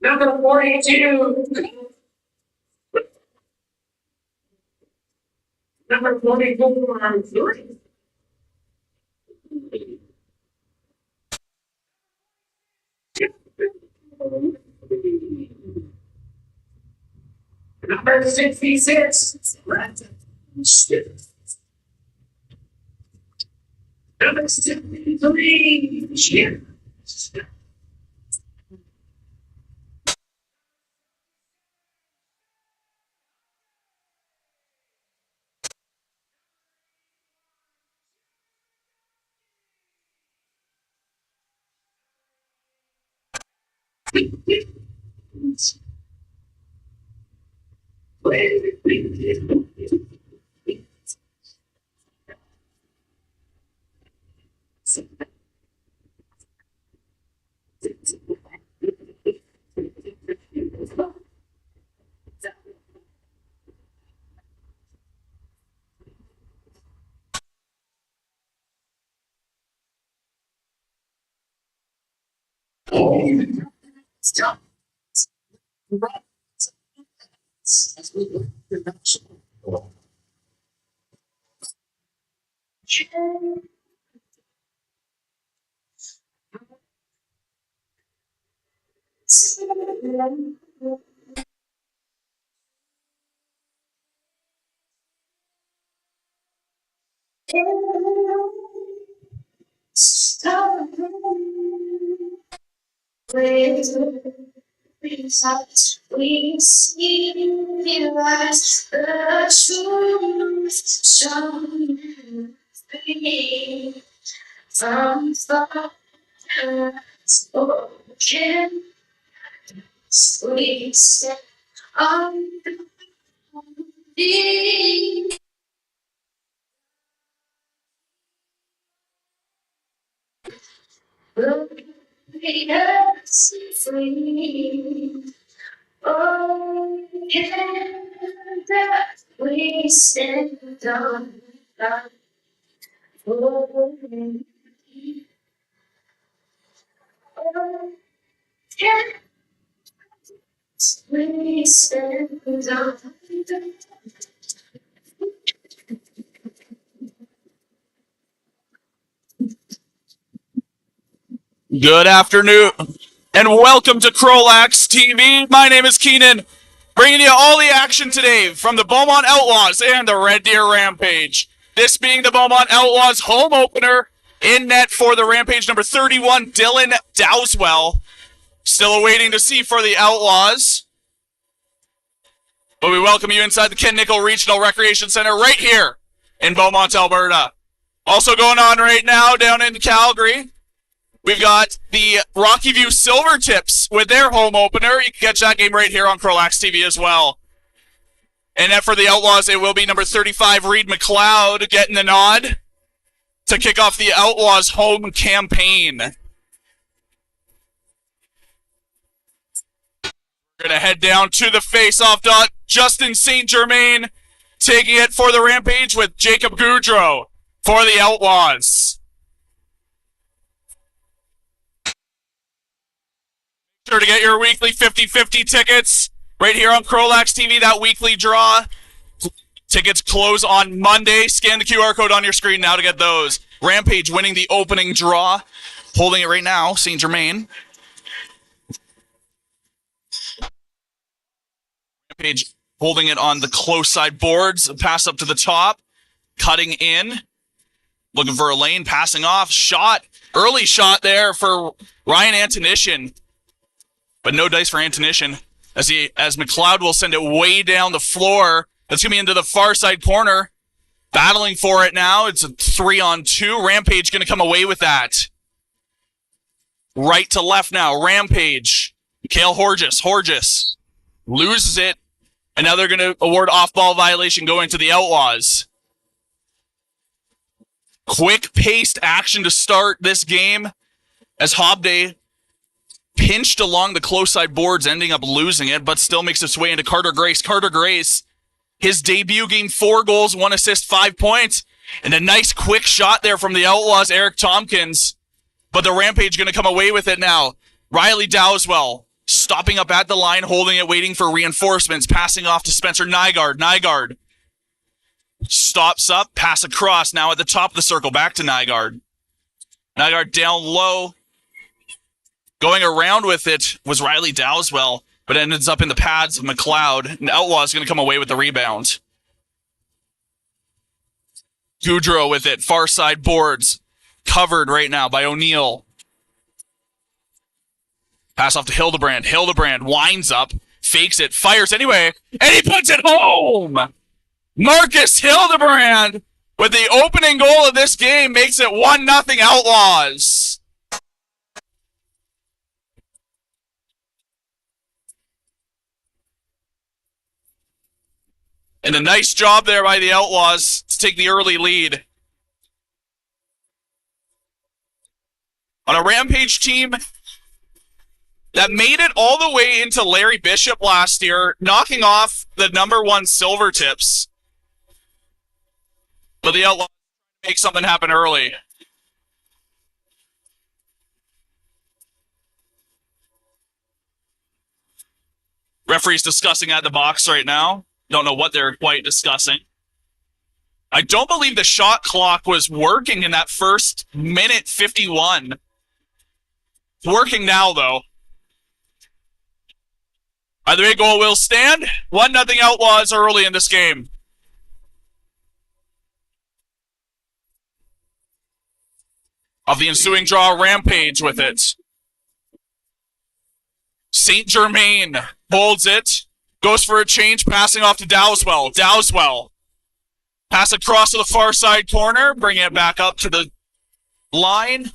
Number 42. Number 44. 3. Number 66. Number 73. Cheers. Stop. We see you as the truth shone from far spoken. We set on the us free. Oh, yeah, we stand on that. Oh, yeah, we stand on that. Good afternoon, and welcome to CROW LAX TV. My name is Keenan, bringing you all the action today from the Beaumont Outlaws and the Red Deer Rampage. This being the Beaumont Outlaws home opener, in net for the Rampage, number 31, Dylan Dowswell. Still awaiting to see for the Outlaws. But we welcome you inside the Ken Nickel Regional Recreation Center right here in Beaumont, Alberta. Also going on right now down in Calgary, we've got the Rocky View Silvertips with their home opener. You can catch that game right here on CROW LAX TV as well. And then for the Outlaws, it will be number 35, Reed McLeod, getting the nod to kick off the Outlaws home campaign. We're going to head down to the face-off dot. Justin St. Germain taking it for the Rampage with Jacob Goudreau for the Outlaws. Sure to get your weekly 50-50 tickets right here on CROW LAX TV, that weekly draw. Tickets close on Monday. Scan the QR code on your screen now to get those. Rampage winning the opening draw. Holding it right now, St. Germain. Rampage holding it on the close side boards. Pass up to the top. Cutting in. Looking for a lane. Passing off. Shot. Early shot there for Ryan Antonishin. But no dice for Antonishin. As McLeod will send it way down the floor. That's going to be into the far side corner. Battling for it now. It's a 3-on-2. Rampage going to come away with that. Right to left now. Rampage. Mikhail Horgis loses it. And now they're going to award off-ball violation going to the Outlaws. Quick-paced action to start this game as Hobday pinched along the close side boards, ending up losing it, but still makes its way into Carter Grace. Carter Grace, his debut game, 4 goals, 1 assist, 5 points. And a nice quick shot there from the Outlaws, Eric Tompkins. But the Rampage going to come away with it now. Riley Dowswell Stopping up at the line, holding it, waiting for reinforcements, passing off to Spencer Nygaard. Nygaard stops up, pass across, now at the top of the circle, back to Nygaard. Nygaard down low. Going around with it was Riley Dowswell, but ends up in the pads of McLeod, and Outlaws going to come away with the rebound. Goudreau with it, far side boards, covered right now by O'Neal. Pass off to Hildebrand. Hildebrand winds up, fakes it, fires anyway, and he puts it home! Marcus Hildebrand, with the opening goal of this game, makes it 1-0 Outlaws. And a nice job there by the Outlaws to take the early lead. On a Rampage team that made it all the way into Larry Bishop last year, knocking off the #1 Silvertips. But the Outlaws make something happen early. Referee's discussing at the box right now. Don't know what they're quite discussing. I don't believe the shot clock was working in that first minute 51. It's working now, though. Either way, goal will stand. 1-0 Outlaws early in this game. Of the ensuing draw, Rampage with it. St. Germain holds it. Goes for a change, passing off to Dowswell. Dowswell. Pass across to the far side corner, bringing it back up to the line.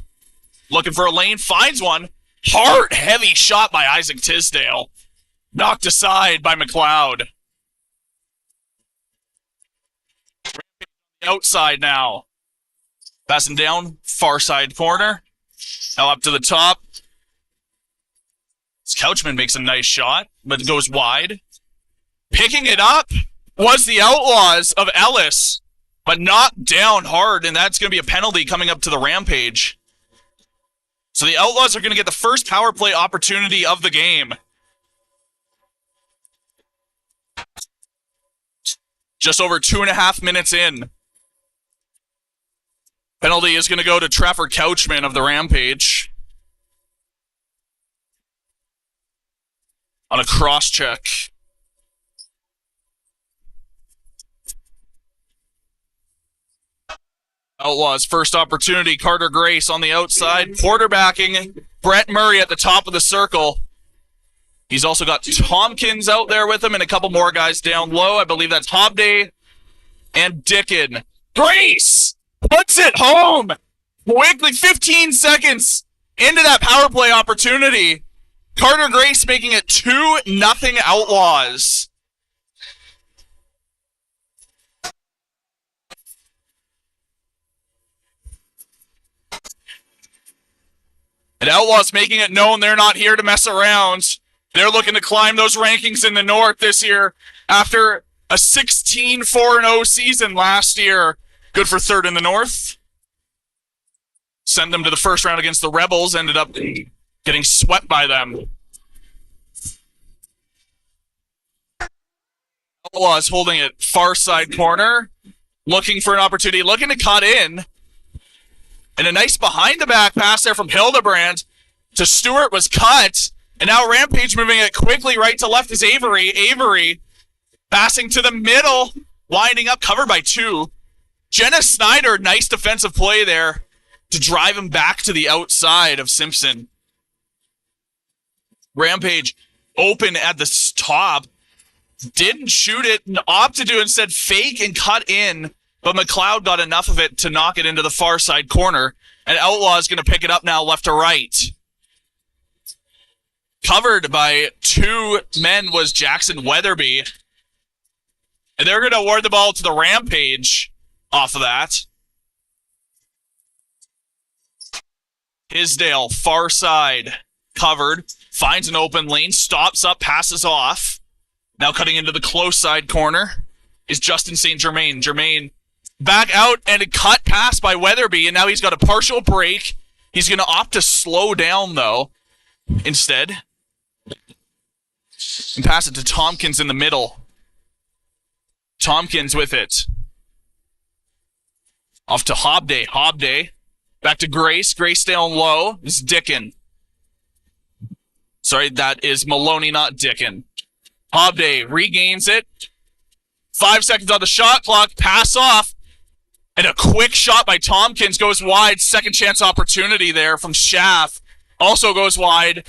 Looking for a lane, finds one. Hard, heavy shot by Isaac Tisdale. Knocked aside by McLeod. Outside now. Passing down, far side corner. Now up to the top. Couchman makes a nice shot, but it goes wide. Picking it up was the Outlaws of Ellis, but knocked down hard, and that's going to be a penalty coming up to the Rampage. So the Outlaws are going to get the first power play opportunity of the game. Just over 2.5 minutes in. Penalty is going to go to Trafford Couchman of the Rampage. On a cross check. Outlaws first opportunity. Carter Grace on the outside. Quarterbacking Brett Murray at the top of the circle. He's also got Tompkins out there with him and a couple more guys down low. I believe that's Hobday and Dickin. Grace puts it home quickly. 15 seconds into that power play opportunity. Carter Grace making it 2-0 Outlaws. And Outlaws making it known they're not here to mess around. They're looking to climb those rankings in the North this year after a 16-4-0 season last year. Good for third in the North. Send them to the first round against the Rebels. Ended up getting swept by them. Outlaws holding it far side corner. Looking for an opportunity. Looking to cut in. And a nice behind-the-back pass there from Hildebrand to Stewart was cut. And now Rampage moving it quickly right to left is Avery. Avery passing to the middle. Winding up, covered by two. Jenna Snyder, nice defensive play there to drive him back to the outside of Simpson. Rampage open at the top. Didn't shoot it and opted to instead fake and cut in. But McLeod got enough of it to knock it into the far side corner. And Outlaw is going to pick it up now left to right. Covered by two men was Jackson Weatherby. And they're going to award the ball to the Rampage off of that. Hisdale, far side, covered. Finds an open lane, stops up, passes off. Now cutting into the close side corner is Justin St. Germain. Germain back out and a cut pass by Weatherby, and now he's got a partial break. He's going to opt to slow down, though, instead. And pass it to Tompkins in the middle. Tompkins with it. Off to Hobday. Hobday. Back to Grace. Grace down low. This is Dickin. Sorry, that is Maloney, not Dickin. Hobday regains it. 5 seconds on the shot clock. Pass off. And a quick shot by Tompkins goes wide. Second chance opportunity there from Schaff. Also goes wide.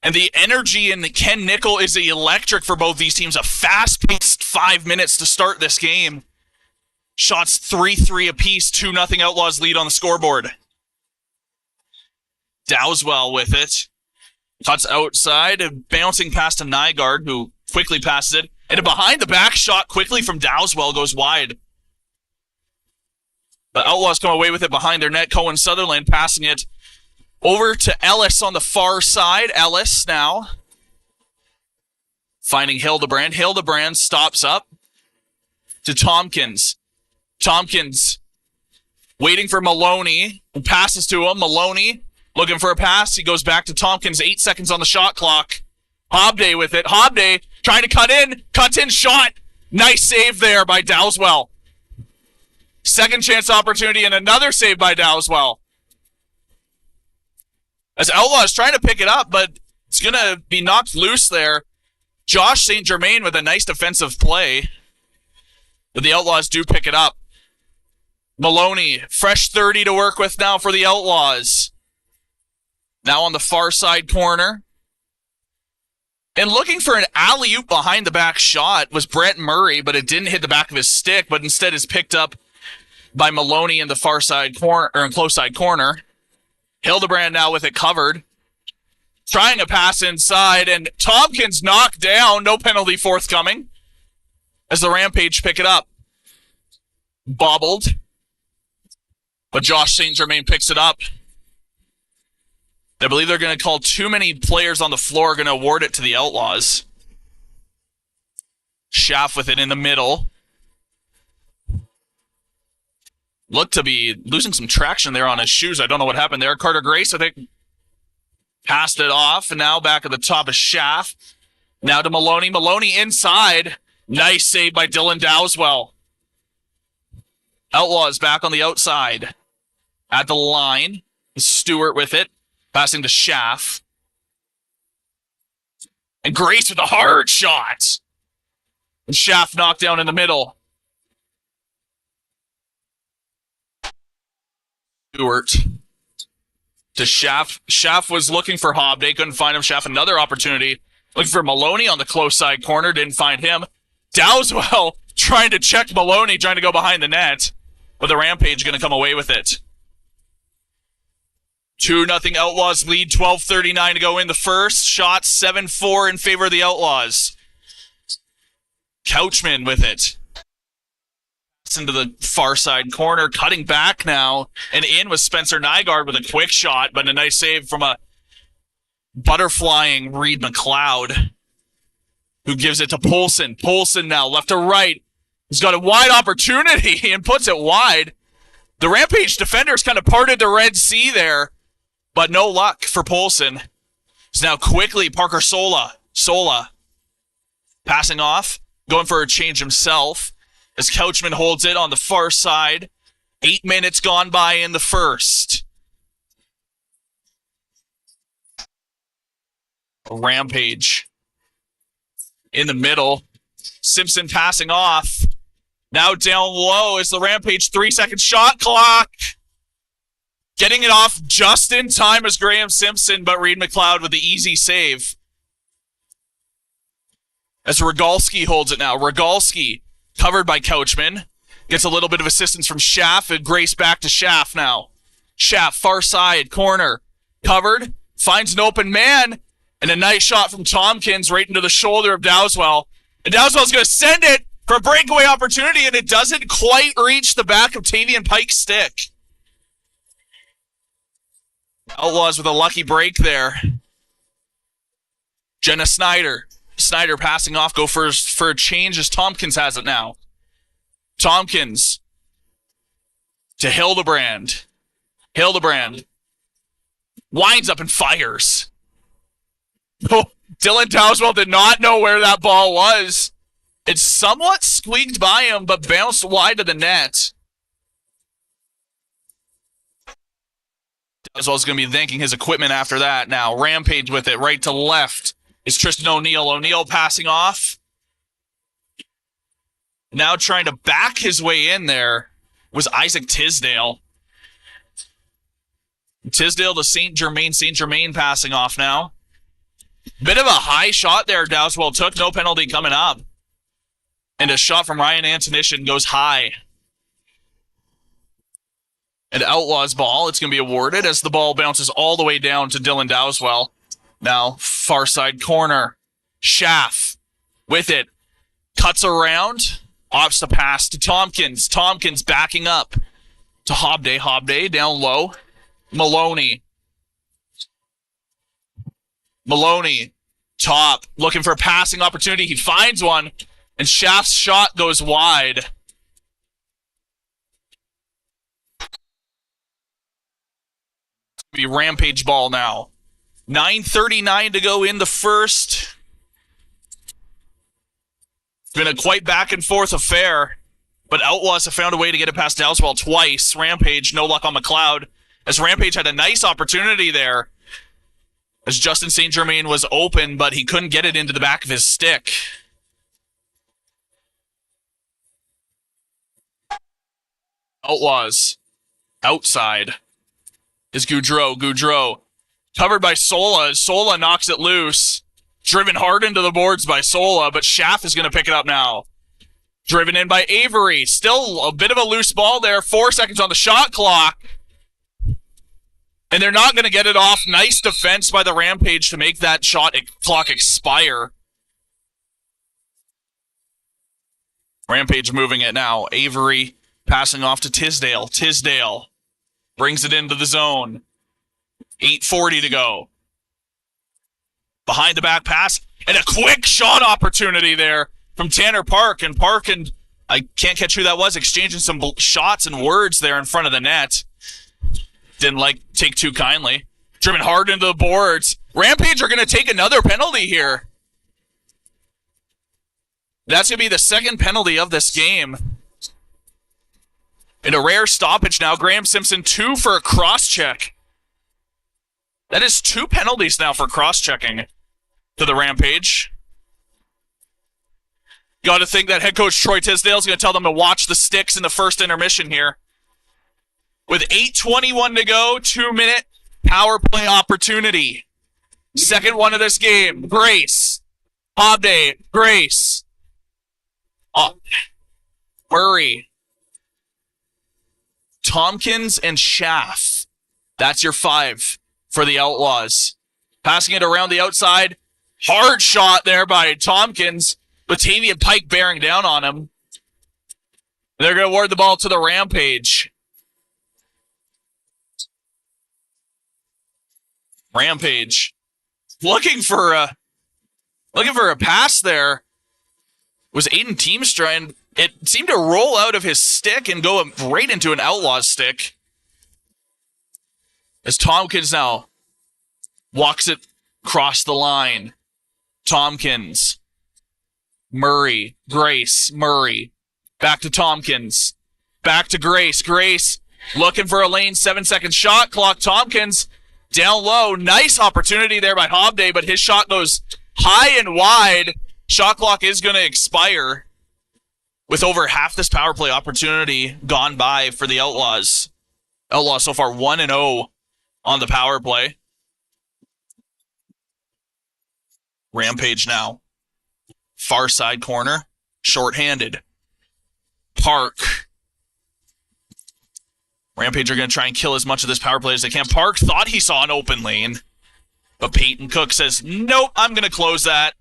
And the energy in the Ken Nickel is electric for both these teams. A fast-paced 5 minutes to start this game. Shots 3-3 apiece. 2-0 Outlaws lead on the scoreboard. Dowswell with it. Cuts outside, bouncing past to Nygaard, who quickly passes it. And a behind-the-back shot quickly from Dowswell goes wide. But Outlaws come away with it behind their net. Cohen Sutherland passing it over to Ellis on the far side. Ellis now finding Hildebrand. Hildebrand stops up to Tompkins. Tompkins waiting for Maloney and passes to him. Maloney looking for a pass. He goes back to Tompkins. 8 seconds on the shot clock. Hobday with it. Hobday trying to cut in. Cuts in, shot. Nice save there by Dowswell. Second chance opportunity and another save by Dowswell. As Outlaws trying to pick it up, but it's going to be knocked loose there. Josh St. Germain with a nice defensive play. But the Outlaws do pick it up. Maloney, fresh 30 to work with now for the Outlaws. Now on the far side corner. And looking for an alley-oop behind the back shot was Brett Murray, but it didn't hit the back of his stick, but instead is picked up by Maloney in the far side corner, or in close side corner. Hildebrand now with it covered. Trying a pass inside, and Tompkins knocked down. No penalty forthcoming as the Rampage pick it up. Bobbled. But Josh St. Germain picks it up. I believe they're going to call too many players on the floor, going to award it to the Outlaws. Schaff with it in the middle. Looked to be losing some traction there on his shoes. I don't know what happened there. Carter Grace, I think, passed it off. And now back at the top of Schaff. Now to Maloney. Maloney inside. Nice save by Dylan Dowswell. Outlaws back on the outside. At the line. Stewart with it. Passing to Schaff. And Grace with a hard shot. And Schaff knocked down in the middle. Stewart to Schaff. Schaff was looking for Hobday. Couldn't find him. Schaff another opportunity. Looking for Maloney on the close side corner. Didn't find him. Dowswell trying to check Maloney. Trying to go behind the net. But the Rampage going to come away with it. 2-0 Outlaws lead. 12:39 to go in the first. Shot 7-4 in favor of the Outlaws. Couchman with it. Into the far side corner, cutting back now, and in with Spencer Nygaard with a quick shot, but a nice save from a butterflying Reed McLeod, who gives it to Poulsen. Poulsen now, left to right. He's got a wide opportunity and puts it wide. The Rampage defenders kind of parted the Red Sea there, but no luck for Poulsen. It's now quickly Parker Sola. Sola passing off, going for a change himself. As Couchman holds it on the far side. 8 minutes gone by in the first. Rampage in the middle. Simpson passing off. Now down low is the Rampage 3-second shot clock. Getting it off just in time as Graham Simpson, but Reed McLeod with the easy save. As Rogalski holds it now. Rogalski covered by Couchman. Gets a little bit of assistance from Schaff, and Grace back to Schaff now. Schaff, far side, corner. Covered. Finds an open man. And a nice shot from Tompkins right into the shoulder of Dowswell. And Dowswell's going to send it for a breakaway opportunity, and it doesn't quite reach the back of Tavian Pike's stick. Outlaws with a lucky break there. Jenna Snyder. Snyder passing off, go for a change as Tompkins has it now. Tompkins to Hildebrand. Hildebrand Winds up and fires. Oh, Dylan Dowswell did not know where that ball was. It somewhat squeaked by him, but bounced wide of the net. Dowswell's going to be thanking his equipment after that now. Rampage with it, right to left. It's Tristan O'Neill. O'Neill passing off. Now trying to back his way in there was Isaac Tisdale. Tisdale to St. Germain. St. Germain passing off now. Bit of a high shot there Dowswell took. No penalty coming up. And a shot from Ryan Antonishin goes high. An Outlaws ball. It's going to be awarded as the ball bounces all the way down to Dylan Dowswell. Now, far side corner. Schaff with it. Cuts around. Opts the pass to Tompkins. Tompkins backing up to Hobday. Hobday down low. Maloney. Maloney. Top. Looking for a passing opportunity. He finds one. And Schaff's shot goes wide. Be Rampage ball now. 9:39 to go in the first. It's been a quite back and forth affair, but Outlaws have found a way to get it past Dowswell twice. Rampage, no luck on McLeod, as Rampage had a nice opportunity there, as Justin St. Germain was open, but he couldn't get it into the back of his stick. Outlaws, outside, is Goudreau. Goudreau, covered by Sola. Sola knocks it loose. Driven hard into the boards by Sola, but Schaff is going to pick it up now. Driven in by Avery. Still a bit of a loose ball there. 4 seconds on the shot clock. And they're not going to get it off. Nice defense by the Rampage to make that shot clock expire. Rampage moving it now. Avery passing off to Tisdale. Tisdale brings it into the zone. 8:40 to go. Behind the back pass, and a quick shot opportunity there from Tanner Park. And Park, and I can't catch who that was, exchanging some shots and words there in front of the net. Didn't take too kindly. Driven hard into the boards. Rampage are going to take another penalty here. That's going to be the second penalty of this game. In a rare stoppage now, Graham Simpson 2 for a cross-check. That is 2 penalties now for cross-checking to the Rampage. Got to think that head coach Troy Tisdale is going to tell them to watch the sticks in the first intermission here. With 8:21 to go, 2-minute power play opportunity. Second one of this game. Grace. Hobday. Grace. Murray. Tompkins and Schaff. That's your 5 for the Outlaws. Passing it around the outside. Hard shot there by Tompkins. Batavian Pike bearing down on him. They're going to award the ball to the Rampage. Rampage looking for a pass there was Aiden Teamstra, and it seemed to roll out of his stick and go right into an Outlaws stick. As Tompkins now walks it across the line. Tompkins. Murray. Grace. Murray. Back to Tompkins. Back to Grace. Grace looking for a lane. 7-second shot clock. Tompkins down low. Nice opportunity there by Hobday, but his shot goes high and wide. Shot clock is going to expire with over half this power play opportunity gone by for the Outlaws. Outlaws so far 1-0 on the power play. Rampage now. Far side corner. Short-handed. Park. Rampage are going to try and kill as much of this power play as they can. Park thought he saw an open lane, but Peyton Cook says, nope, I'm going to close that.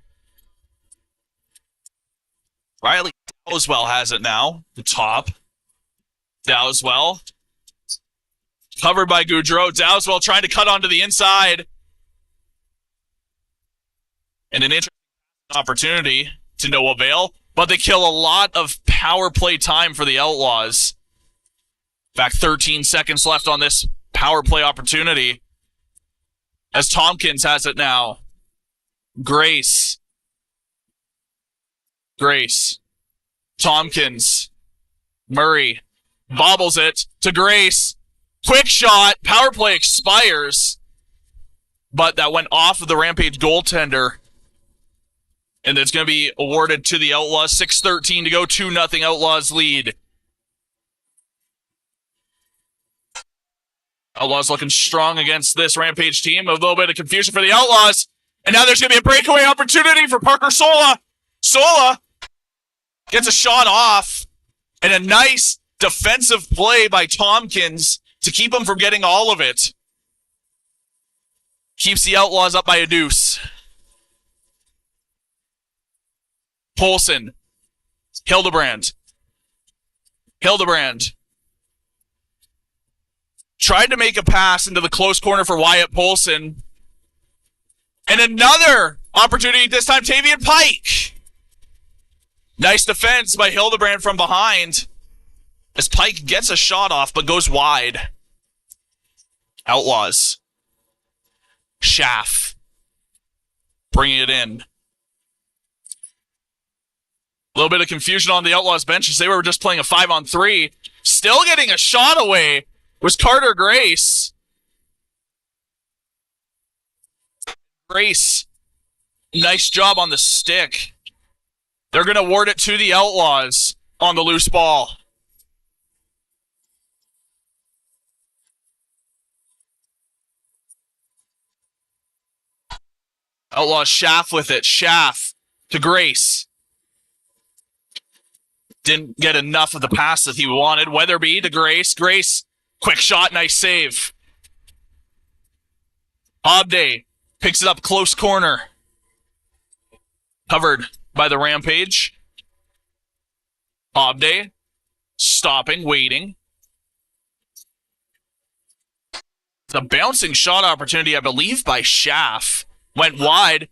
Riley Dowswell has it now. The top. Dowswell. Covered by Goudreau. Dowswell trying to cut onto the inside. And an interesting opportunity to no avail, but they kill a lot of power play time for the Outlaws. In fact, 13 seconds left on this power play opportunity. as Tompkins has it now. Grace. Tompkins. Murray. Bobbles it to Grace. Quick shot. Power play expires. But that went off of the Rampage goaltender. And it's going to be awarded to the Outlaws. 6:13 to go. 2-0 Outlaws lead. Outlaws looking strong against this Rampage team. A little bit of confusion for the Outlaws. And now there's going to be a breakaway opportunity for Parker Sola. Sola gets a shot off. And a nice defensive play by Tompkins to keep him from getting all of it. Keeps the Outlaws up by a deuce. Poulsen. Hildebrand. Tried to make a pass into the close corner for Wyatt Poulsen. And another opportunity, this time Tavian Pike. Nice defense by Hildebrand from behind. As Pike gets a shot off, but goes wide. Outlaws. Schaff. Bringing it in. A little bit of confusion on the Outlaws bench as they were just playing a 5-on-3. Still getting a shot away was Carter Grace. Nice job on the stick. They're going to award it to the Outlaws on the loose ball. Outlaws Schaff with it. Schaff to Grace. Didn't get enough of the pass that he wanted. Weatherby to Grace. Grace, quick shot, nice save. Hobday picks it up close corner. Covered by the Rampage. Hobday stopping, waiting. It's a bouncing shot opportunity, I believe, by Schaff. Went wide,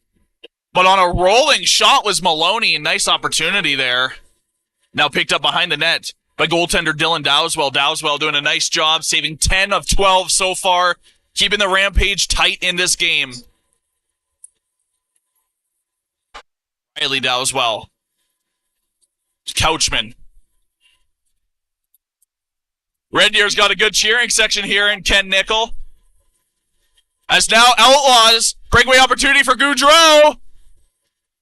but on a rolling shot was Maloney. Nice opportunity there. Now picked up behind the net by goaltender Dylan Dowswell. Dowswell doing a nice job, saving 10 of 12 so far, keeping the Rampage tight in this game. Riley Dowswell. Couchman. Red Deer's got a good cheering section here in Ken Nickel. As now Outlaws, breakaway opportunity for Goudreau.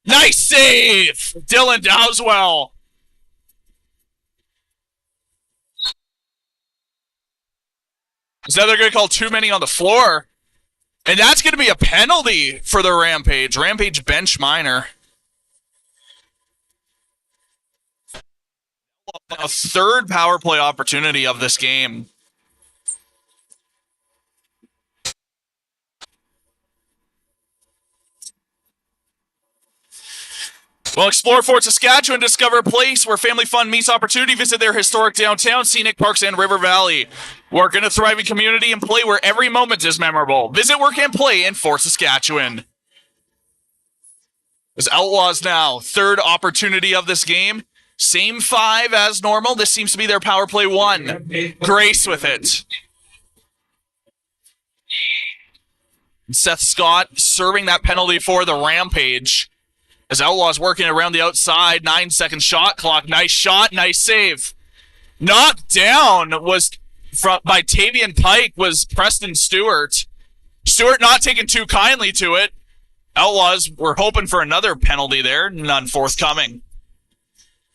Nice save, Dylan Dowswell. So they're going to call too many on the floor. And that's going to be a penalty for the Rampage. Rampage bench minor. A third power play opportunity of this game. Well, explore Fort Saskatchewan, discover a place where family fun meets opportunity. Visit their historic downtown, scenic parks, and River Valley. Work in a thriving community and play where every moment is memorable. Visit, work, and play in Fort Saskatchewan. As Outlaws now, third opportunity of this game. Same 5 as normal. This seems to be their power play 1. Grace with it. Seth Scott serving that penalty for the Rampage. As Outlaws working around the outside, 9-second shot clock. Nice shot, nice save. Knocked down by Tavian Pike was Preston Stewart. Stewart not taking too kindly to it. Outlaws were hoping for another penalty there. None forthcoming.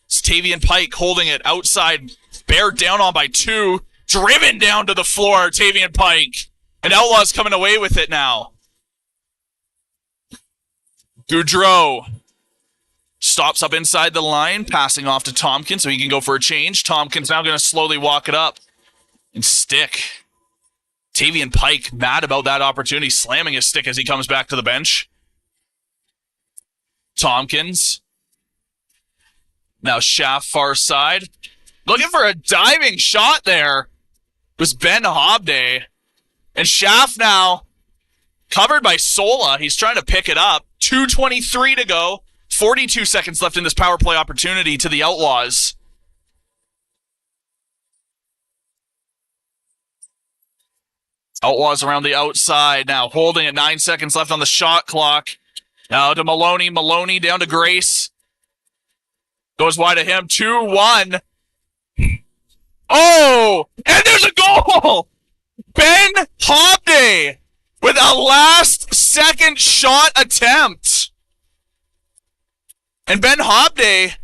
It's Tavian Pike holding it outside. Bared down on by 2. Driven down to the floor, Tavian Pike. And Outlaws coming away with it now. Goudreau stops up inside the line, passing off to Tompkins so he can go for a change. Tompkins now going to slowly walk it up and stick. Tavian Pike mad about that opportunity, slamming his stick as he comes back to the bench. Tompkins. Now Schaff far side. Looking for a diving shot there. It was Ben Hobday. And Schaff now covered by Sola. He's trying to pick it up. 2:23 to go. 42 seconds left in this power play opportunity to the Outlaws. Outlaws around the outside now, holding it. 9 seconds left on the shot clock. Now to Maloney. Maloney down to Grace. Goes wide to him. 2-1. Oh! And there's a goal! Ben Hobday with a last-second shot attempt. And Ben Hobday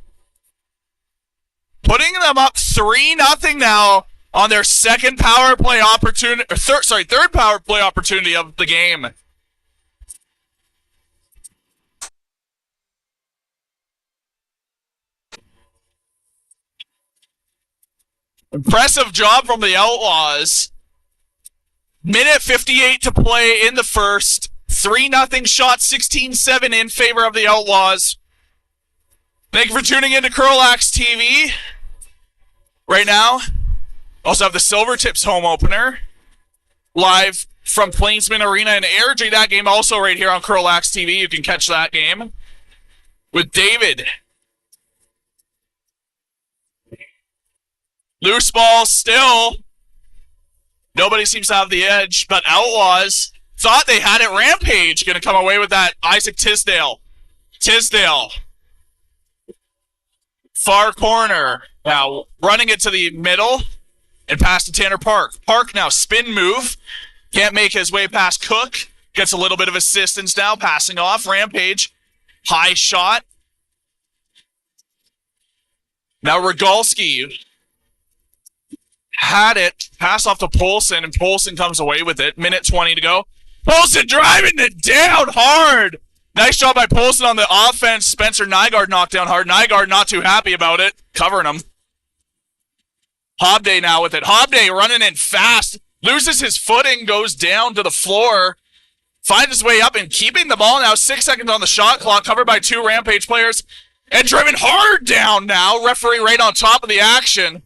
putting them up 3-0 now on their second power play opportunity, third power play opportunity of the game. Impressive job from the Outlaws. Minute 58 to play in the first. 3-0 shot, 16-7 in favor of the Outlaws. Thank you for tuning in to CROW LAX TV. Right now, also have the Silvertips home opener live from Plainsman Arena in Airdrie. That game also right here on CROW LAX TV. You can catch that game with David. Loose ball still. Nobody seems to have the edge, but Outlaws thought they had it. Rampage going to come away with that. Isaac Tisdale. Tisdale. Far corner. Now running it to the middle and pass to Tanner Park. Park now spin move. Can't make his way past Cook. Gets a little bit of assistance now. Passing off. Rampage. High shot. Now Rogalski had it. Pass off to Polson, and Polson comes away with it. Minute 20 to go. Polson driving it down hard. Nice job by Polson on the offense. Spencer Nygaard knocked down hard. Nygaard not too happy about it. Covering him. Hobday now with it. Hobday running in fast. Loses his footing. Goes down to the floor. Finds his way up and keeping the ball now. 6 seconds on the shot clock. Covered by two Rampage players. And driven hard down now. Referee right on top of the action.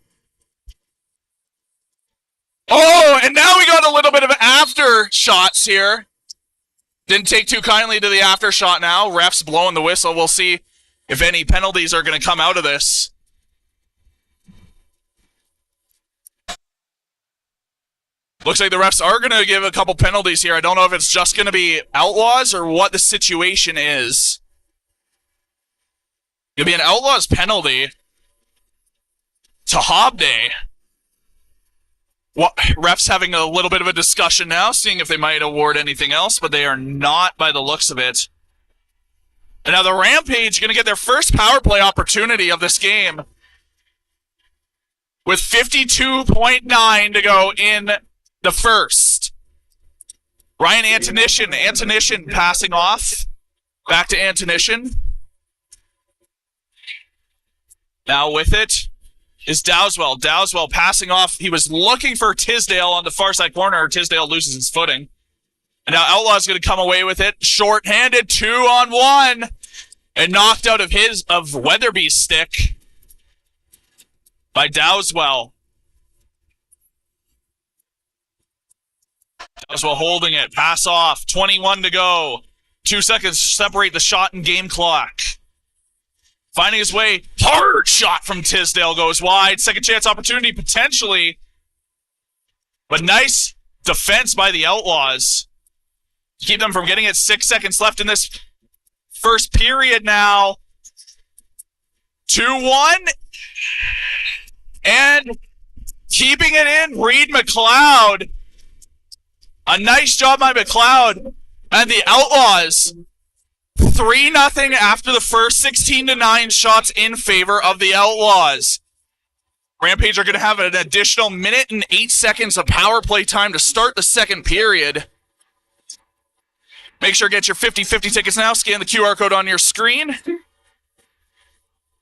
Oh, and now we got a little bit of after shots here. Didn't take too kindly to the after shot now. Refs blowing the whistle. We'll see if any penalties are going to come out of this. Looks like the refs are going to give a couple penalties here. I don't know if it's just going to be Outlaws or what the situation is. It'll be an Outlaws penalty to Hobday. Well, refs having a little bit of a discussion now, seeing if they might award anything else, but they are not by the looks of it. And now the Rampage going to get their first power play opportunity of this game with 52.9 to go in the first. Ryan Antonishin passing off. Back to Antonishin. Now with it is Dowswell. Dowswell passing off. He was looking for Tisdale on the far side corner. Tisdale loses his footing. And now Outlaw's going to come away with it. Short-handed, 2-on-1. And knocked out of Weatherby's stick by Dowswell. Dowswell holding it. Pass off. 21 to go. 2 seconds separate the shot and game clock. Finding his way. Hard shot from Tisdale goes wide. Second chance opportunity potentially. But nice defense by the Outlaws to keep them from getting it. 6 seconds left in this first period now. 2-1. And keeping it in, Reed McLeod. A nice job by McLeod. And the Outlaws 3-0 after the first. 16-9 shots in favor of the Outlaws. Rampage are going to have an additional minute and 8 seconds of power play time to start the second period. Make sure to get your 50-50 tickets now. Scan the QR code on your screen.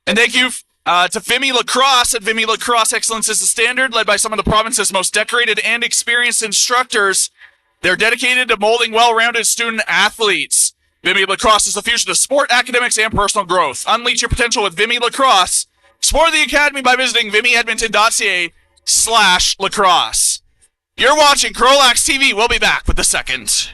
And thank you to Vimy Lacrosse. At Vimy Lacrosse, excellence is the standard, led by some of the province's most decorated and experienced instructors. They're dedicated to molding well-rounded student athletes. Vimy Lacrosse is the future of sport, academics, and personal growth. Unleash your potential with Vimy Lacrosse. Explore the academy by visiting vimyedmonton.ca/lacrosse. You're watching CROW LAX TV. We'll be back with the second.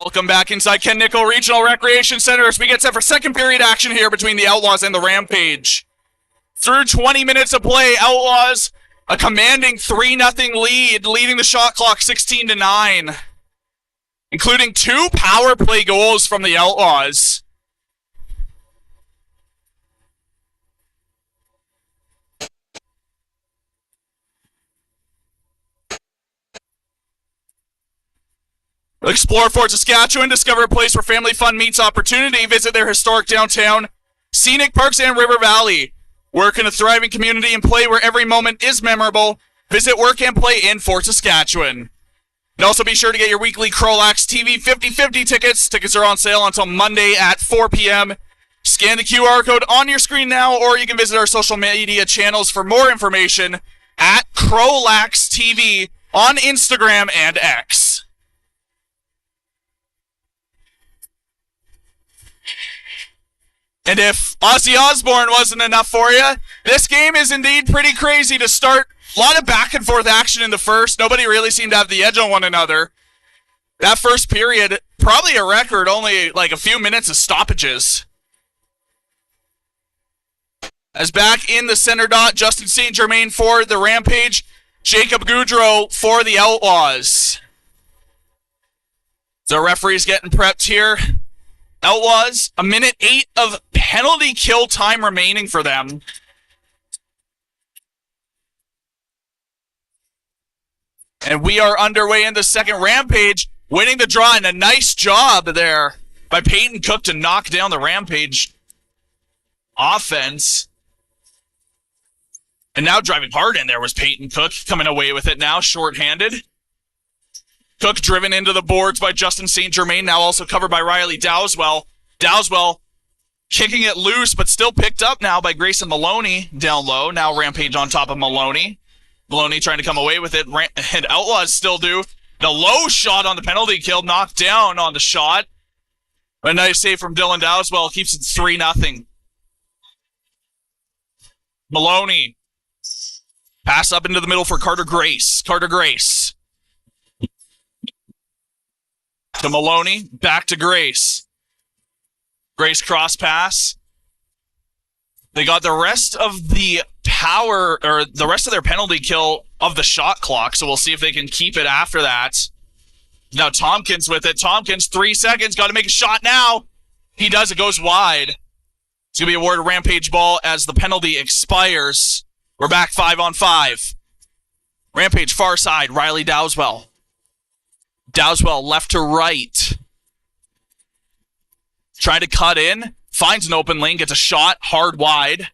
Welcome back inside Ken Nickel Regional Recreation Center as we get set for second period action here between the Outlaws and the Rampage. Through 20 minutes of play, Outlaws a commanding 3-0 lead, leading the shot clock 16-9, including 2 power play goals from the Outlaws. Explore Fort Saskatchewan, discover a place where family fun meets opportunity. Visit their historic downtown, scenic parks, and River Valley. Work in a thriving community and play where every moment is memorable. Visit Work and Play in Fort Saskatchewan. And also be sure to get your weekly CROW LAX TV 50/50 tickets. Tickets are on sale until Monday at 4 p.m. Scan the QR code on your screen now, or you can visit our social media channels for more information at CROW LAX TV on Instagram and X. And if Ozzy Osbourne wasn't enough for you, this game is indeed pretty crazy to start. A lot of back and forth action in the first. Nobody really seemed to have the edge on one another. That first period, probably a record, only like a few minutes of stoppages. As back in the center dot, Justin St. Germain for the Rampage, Jacob Goudreau for the Outlaws. So referee's getting prepped here. Outlaws, 1:08 of penalty kill time remaining for them. And we are underway in the second. Rampage winning the draw, and a nice job there by Peyton Cook to knock down the Rampage offense. And now driving hard in there was Peyton Cook, coming away with it now, shorthanded. Cook driven into the boards by Justin St. Germain, now also covered by Riley Dowswell. Dowswell kicking it loose, but still picked up now by Grayson Maloney down low. Now Rampage on top of Maloney. Maloney trying to come away with it, and Outlaws still do. The low shot on the penalty kill, knocked down on the shot. A nice save from Dylan Dowswell, keeps it 3-0. Maloney. Pass up into the middle for Carter Grace. Carter Grace. To Maloney, back to Grace. Grace cross pass. They got the rest of the power, or the rest of their penalty kill of the shot clock, so we'll see if they can keep it after that. Now Tompkins with it. Tompkins, 3 seconds, got to make a shot now. He does, it goes wide. It's going to be awarded Rampage ball as the penalty expires. We're back 5-on-5. Rampage far side, Riley Dowswell. Dowswell left to right. Trying to cut in. Finds an open lane. Gets a shot. Hard wide.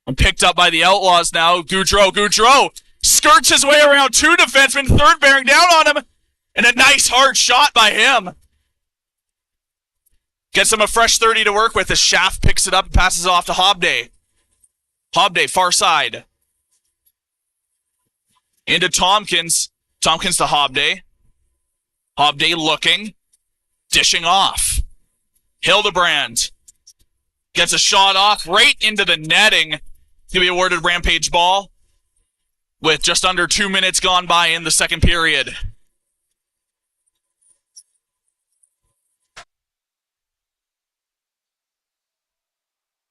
And picked up by the Outlaws now. Goudreau. Goudreau skirts his way around 2 defensemen. Third bearing down on him. And a nice hard shot by him. Gets him a fresh 30 to work with. The Shaft picks it up and passes it off to Hobday. Hobday far side. Into Tompkins. Tompkins to Hobday. Hobday looking, dishing off. Hildebrand gets a shot off right into the netting. He's going to be awarded Rampage ball with just under 2 minutes gone by in the second period.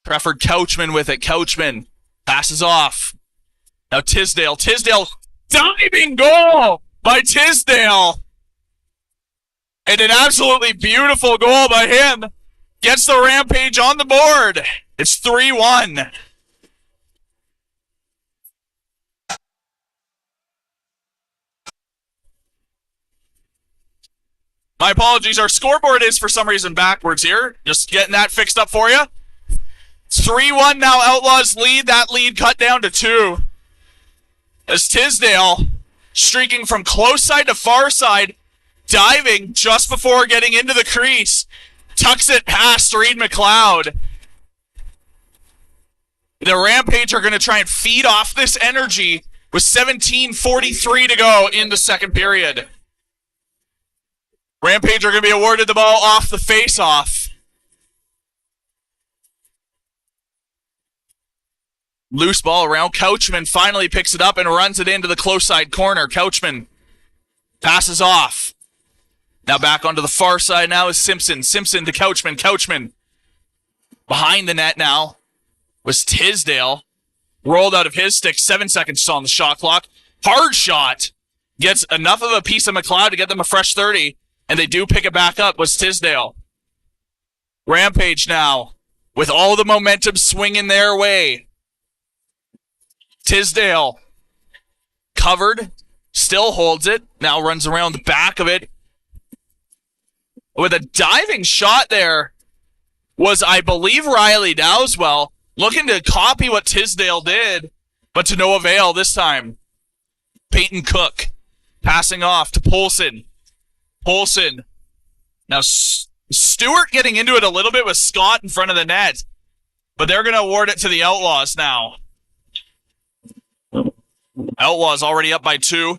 Crawford Couchman with it. Couchman passes off. Now Tisdale. Tisdale, diving goal by Tisdale. And an absolutely beautiful goal by him. Gets the Rampage on the board. It's 3-1. My apologies. Our scoreboard is for some reason backwards here. Just getting that fixed up for you. It's 3-1 now. Outlaws lead. That lead cut down to 2. As Tisdale streaking from close side to far side. Diving just before getting into the crease. Tucks it past Reed McLeod. The Rampage are going to try and feed off this energy with 17:43 to go in the second period. Rampage are going to be awarded the ball off the face-off. Loose ball around. Couchman finally picks it up and runs it into the close side corner. Couchman passes off. Now back onto the far side now is Simpson. Simpson to Couchman. Couchman behind the net now was Tisdale. Rolled out of his stick. 7 seconds on the shot clock. Hard shot. Gets enough of a piece of McLeod to get them a fresh 30. And they do pick it back up was Tisdale. Rampage now with all the momentum swinging their way. Tisdale covered. Still holds it. Now runs around the back of it. With a diving shot there was, I believe, Riley Dowswell. Looking to copy what Tisdale did, but to no avail this time. Peyton Cook passing off to Polson. Polson. Now Stewart getting into it a little bit with Scott in front of the net, but they're going to award it to the Outlaws now. Outlaws already up by 2.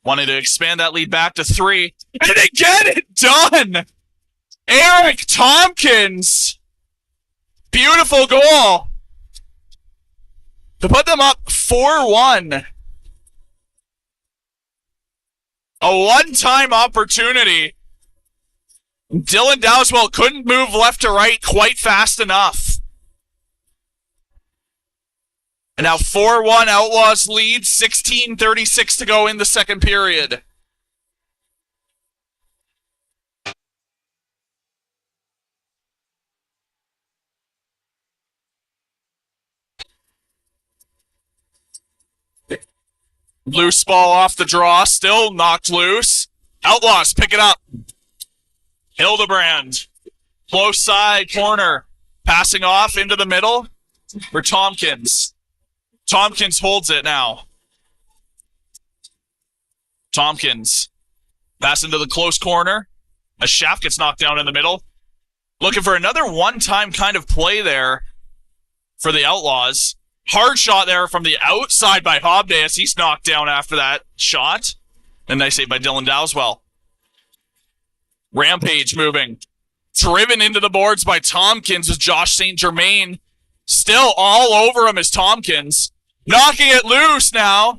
Wanted to expand that lead back to 3. And they get it done! Eric Tompkins! Beautiful goal! To put them up 4-1. A one-time opportunity. Dylan Dowswell couldn't move left to right quite fast enough. And now 4-1 Outlaws lead, 16:36 to go in the second period. Loose ball off the draw, still knocked loose. Outlaws pick it up. Hildebrand, close side corner, passing off into the middle for Tompkins. Tompkins holds it now. Tompkins, pass into the close corner. A shaft gets knocked down in the middle. Looking for another one-time kind of play there for the Outlaws. Hard shot there from the outside by Hobdaus. He's knocked down after that shot. And nice save by Dylan Dowswell. Rampage moving. Driven into the boards by Tompkins with Josh St. Germain. Still all over him is Tompkins. Knocking it loose now.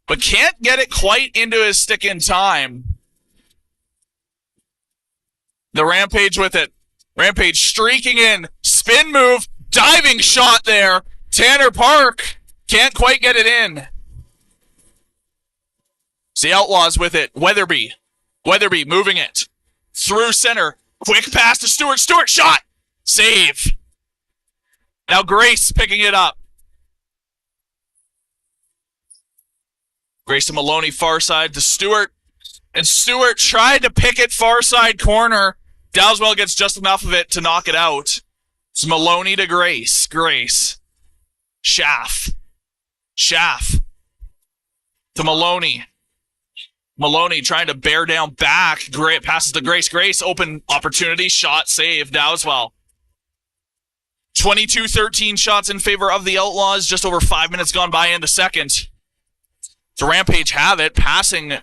But can't get it quite into his stick in time. The Rampage with it. Rampage streaking in. Spin move. Diving shot there. Tanner Park can't quite get it in. It's the Outlaws with it. Weatherby. Weatherby moving it. Through center. Quick pass to Stewart. Stewart shot. Save. Now Grace picking it up. Grace to Maloney far side to Stewart. And Stewart tried to pick it far side corner. Dowswell gets just enough of it to knock it out. It's Maloney to Grace. Grace. Schaff. Schaff. To Maloney. Maloney trying to bear down back. Great passes to Grace. Grace, open opportunity. Shot, save. Dowswell. 22-13 shots in favor of the Outlaws. Just over 5 minutes gone by in the second. The Rampage have it. Passing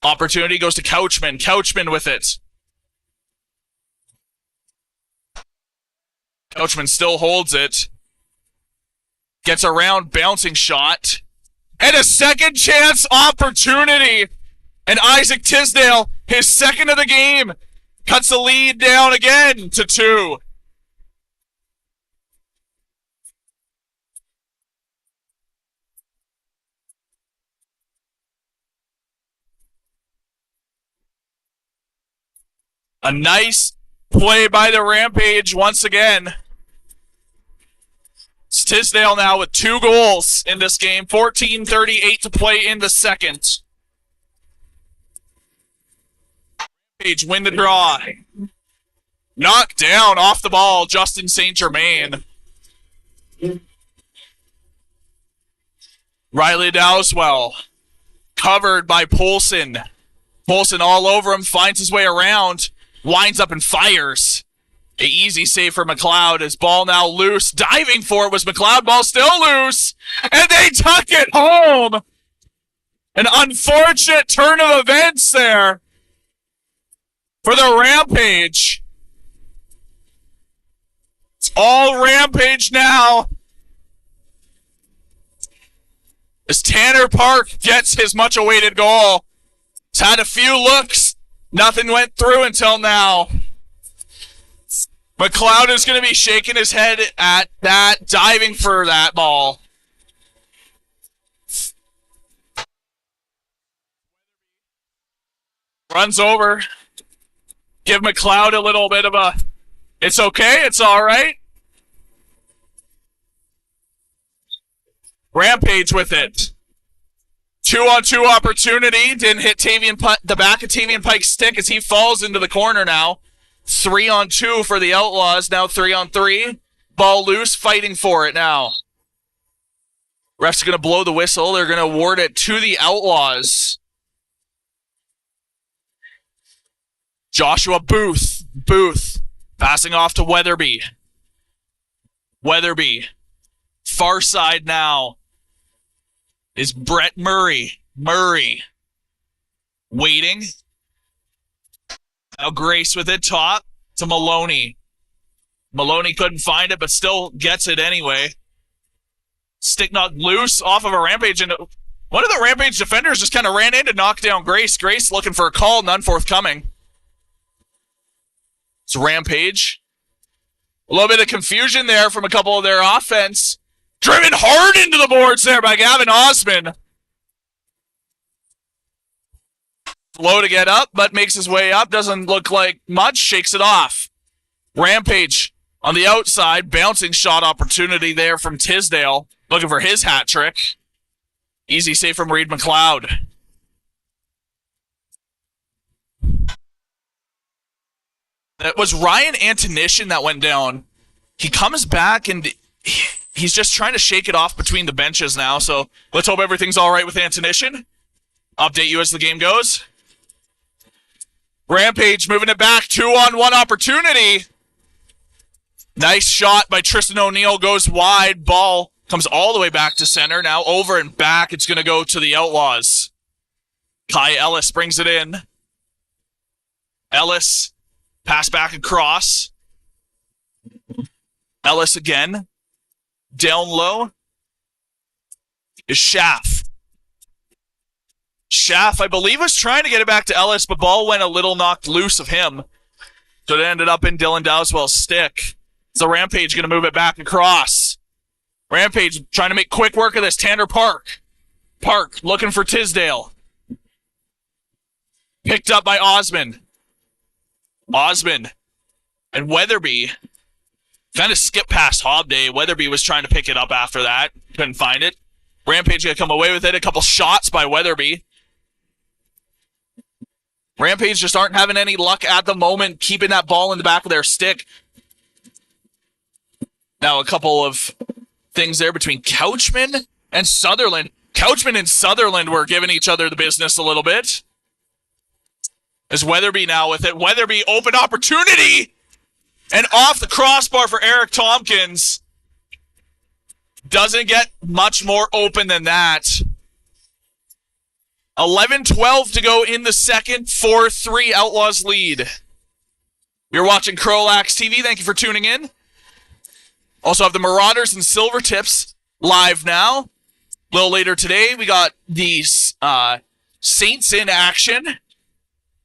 opportunity goes to Couchman. Couchman with it. Couchman still holds it. Gets around, bouncing shot. And a second chance opportunity. And Isaac Tisdale, his second of the game, cuts the lead down again to 2. A nice play by the Rampage once again. It's Tisdale now with 2 goals in this game. 14:38 to play in the second. Rampage win the draw. Knocked down off the ball, Justin St. Germain. Riley Dowswell. Covered by Polson. Polson all over him, finds his way around. Winds up and fires. An easy save for McLeod. His ball now loose. Diving for it was McLeod. Ball still loose. And they tuck it home. An unfortunate turn of events there for the Rampage. It's all Rampage now. As Tanner Park gets his much-awaited goal. He's had a few looks. Nothing went through until now. McLeod is going to be shaking his head at that, diving for that ball. Runs over. Give McLeod a little bit of a, it's okay, it's all right. Rampage with it. 2-on-2 opportunity. Didn't hit the back of Tavian Pike's stick as he falls into the corner now. 3-on-2 for the Outlaws. Now 3-on-3. Ball loose, fighting for it now. Ref's going to blow the whistle. They're going to award it to the Outlaws. Joshua Booth. Booth. Passing off to Weatherby. Weatherby. Far side now is Brett Murray. Murray. Waiting. Now Grace with it, top to Maloney. Maloney couldn't find it, but still gets it anyway. Stick knocked loose off of a Rampage, and one of the Rampage defenders just kind of ran in to knock down Grace. Grace looking for a call, none forthcoming. It's Rampage. A little bit of confusion there from a couple of their offense. Driven hard into the boards there by Gavin Osman. Low to get up, but makes his way up. Doesn't look like much. Shakes it off. Rampage on the outside. Bouncing shot opportunity there from Tisdale. Looking for his hat trick. Easy save from Reed McLeod. That was Ryan Antonishin that went down. He comes back and he's just trying to shake it off between the benches now. So let's hope everything's all right with Antonishin. Update you as the game goes. Rampage moving it back. 2-on-1 opportunity. Nice shot by Tristan O'Neill. Goes wide. Ball comes all the way back to center. Now over and back. It's going to go to the Outlaws. Kai Ellis brings it in. Ellis. Pass back across. Ellis again. Down low is Schaff. Schaff, I believe, was trying to get it back to Ellis, but ball went a little knocked loose of him. So it ended up in Dylan Dowswell's stick. So Rampage going to move it back across. Rampage trying to make quick work of this. Tanner Park. Park looking for Tisdale. Picked up by Osmond. Osmond and Weatherby kind of skipped past Hobday. Weatherby was trying to pick it up after that. Couldn't find it. Rampage going to come away with it. A couple shots by Weatherby. Rampage just aren't having any luck at the moment keeping that ball in the back of their stick. Now a couple of things there between Couchman and Sutherland. Couchman and Sutherland were giving each other the business a little bit. As Weatherby now with it. Weatherby, open opportunity! And off the crossbar for Eric Tompkins. Doesn't get much more open than that. 11-12 to go in the second. 4-3 Outlaws lead. You're watching CROW LAX TV. Thank you for tuning in. Also have the Marauders and Silvertips live now. A little later today, we got the Saints in action.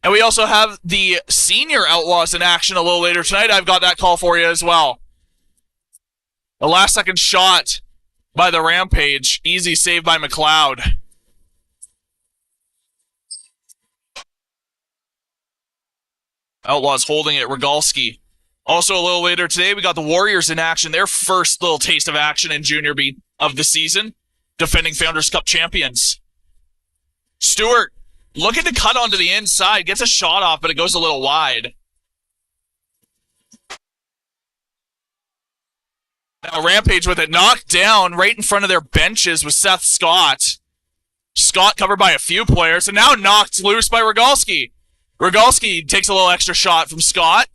And we also have the senior Outlaws in action a little later tonight. I've got that call for you as well. The last second shot by the Rampage. Easy save by McLeod. Outlaws holding it. Rogalski. Also a little later today, we got the Warriors in action. Their first little taste of action in Junior B of the season. Defending Founders Cup champions. Stewart. Looking to cut onto the inside. Gets a shot off, but it goes a little wide. Now Rampage with it. Knocked down right in front of their benches with Seth Scott. Scott covered by a few players, and now knocked loose by Rogalski. Rogalski takes a little extra shot from Scott.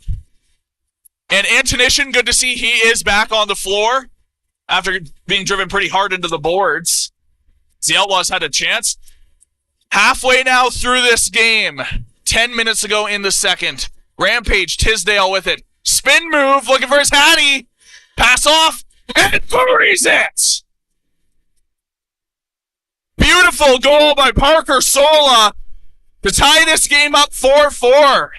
And Antonishin, good to see he is back on the floor after being driven pretty hard into the boards. The Outlaws had a chance. Halfway now through this game. 10 minutes ago in the second. Rampage, Tisdale with it. Spin move, looking for his Hattie. Pass off, and buries it. Beautiful goal by Parker Sola. to tie this game up 4-4.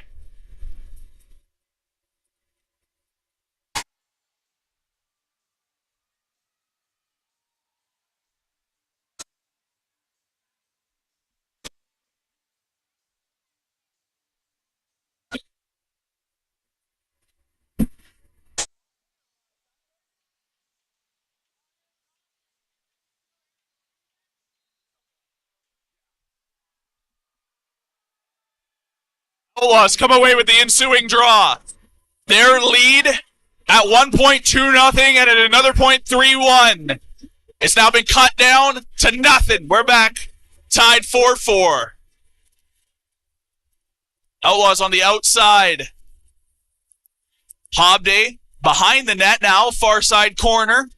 Outlaws come away with the ensuing draw. Their lead at 1.2-0 and at another point 3-1. It's now been cut down to nothing. We're back tied 4-4. Outlaws on the outside. Hobday behind the net now, far side corner.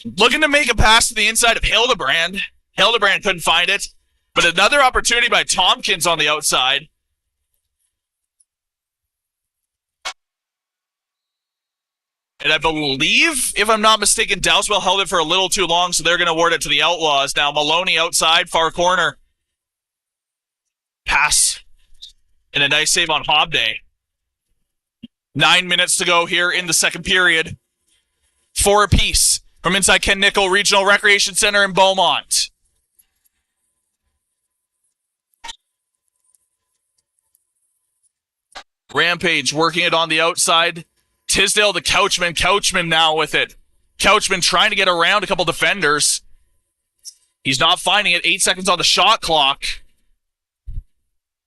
Looking to make a pass to the inside of Hildebrand. Hildebrand couldn't find it. But another opportunity by Tompkins on the outside. And I believe, if I'm not mistaken, Dowswell held it for a little too long, so they're going to award it to the Outlaws. Now Maloney outside, far corner. Pass. And a nice save on Hobday. 9 minutes to go here in the second period. 4 apiece from inside Ken Nickel Regional Recreation Center in Beaumont. Rampage working it on the outside. Tisdale to Couchman. Couchman now with it. Couchman trying to get around a couple defenders. He's not finding it. 8 seconds on the shot clock.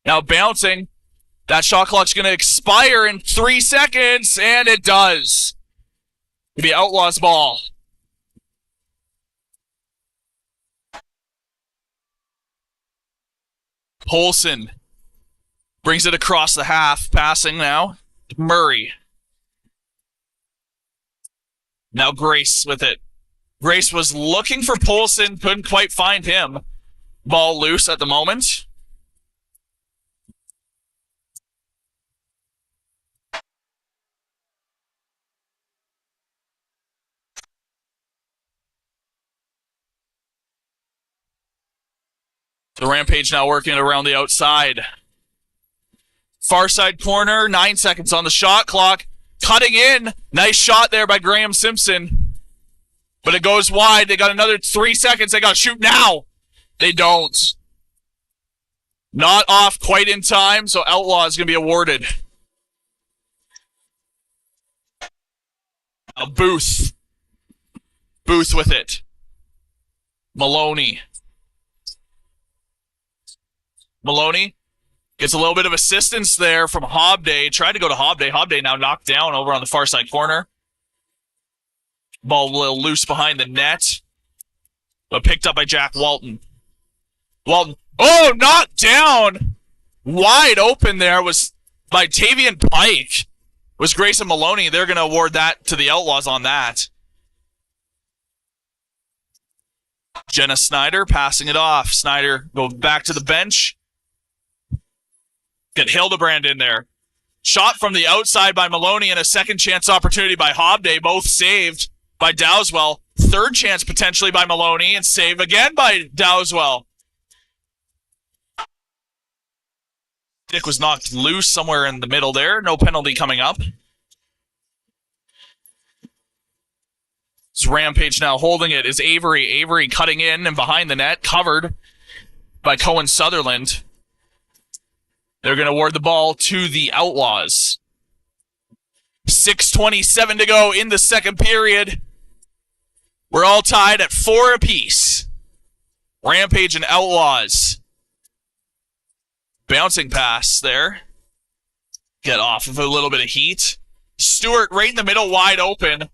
Now bouncing. That shot clock's going to expire in 3 seconds, and it does. It'll be Outlaws ball. Polson brings it across the half, passing now. Murray. Now Grace with it. Grace was looking for Polson, couldn't quite find him. Ball loose at the moment. The Rampage now working it around the outside. Far side corner, 9 seconds on the shot clock. Cutting in. Nice shot there by Graham Simpson. But it goes wide. They got another 3 seconds. They got to shoot now. They don't. Not off quite in time, so Outlaw is going to be awarded. Now Booth. Booth with it. Maloney. Maloney gets a little bit of assistance there from Hobday. Tried to go to Hobday. Hobday now knocked down over on the far side corner. Ball a little loose behind the net. But picked up by Jack Walton. Walton. Oh, knocked down! Wide open there was by Tavian Pike. Was Grayson Maloney. They're going to award that to the Outlaws on that. Jenna Snyder passing it off. Snyder goes back to the bench. Get Hildebrand in there. Shot from the outside by Maloney and a second chance opportunity by Hobday. Both saved by Dowswell. Third chance potentially by Maloney and save again by Dowswell. Dick was knocked loose somewhere in the middle there. No penalty coming up. It's Rampage now holding it is Avery. Avery cutting in and behind the net. Covered by Cohen Sutherland. They're going to award the ball to the Outlaws. 6:27 to go in the second period. We're all tied at 4 apiece. Rampage and Outlaws. Bouncing pass there. Get off of a little bit of heat. Stewart right in the middle, wide open.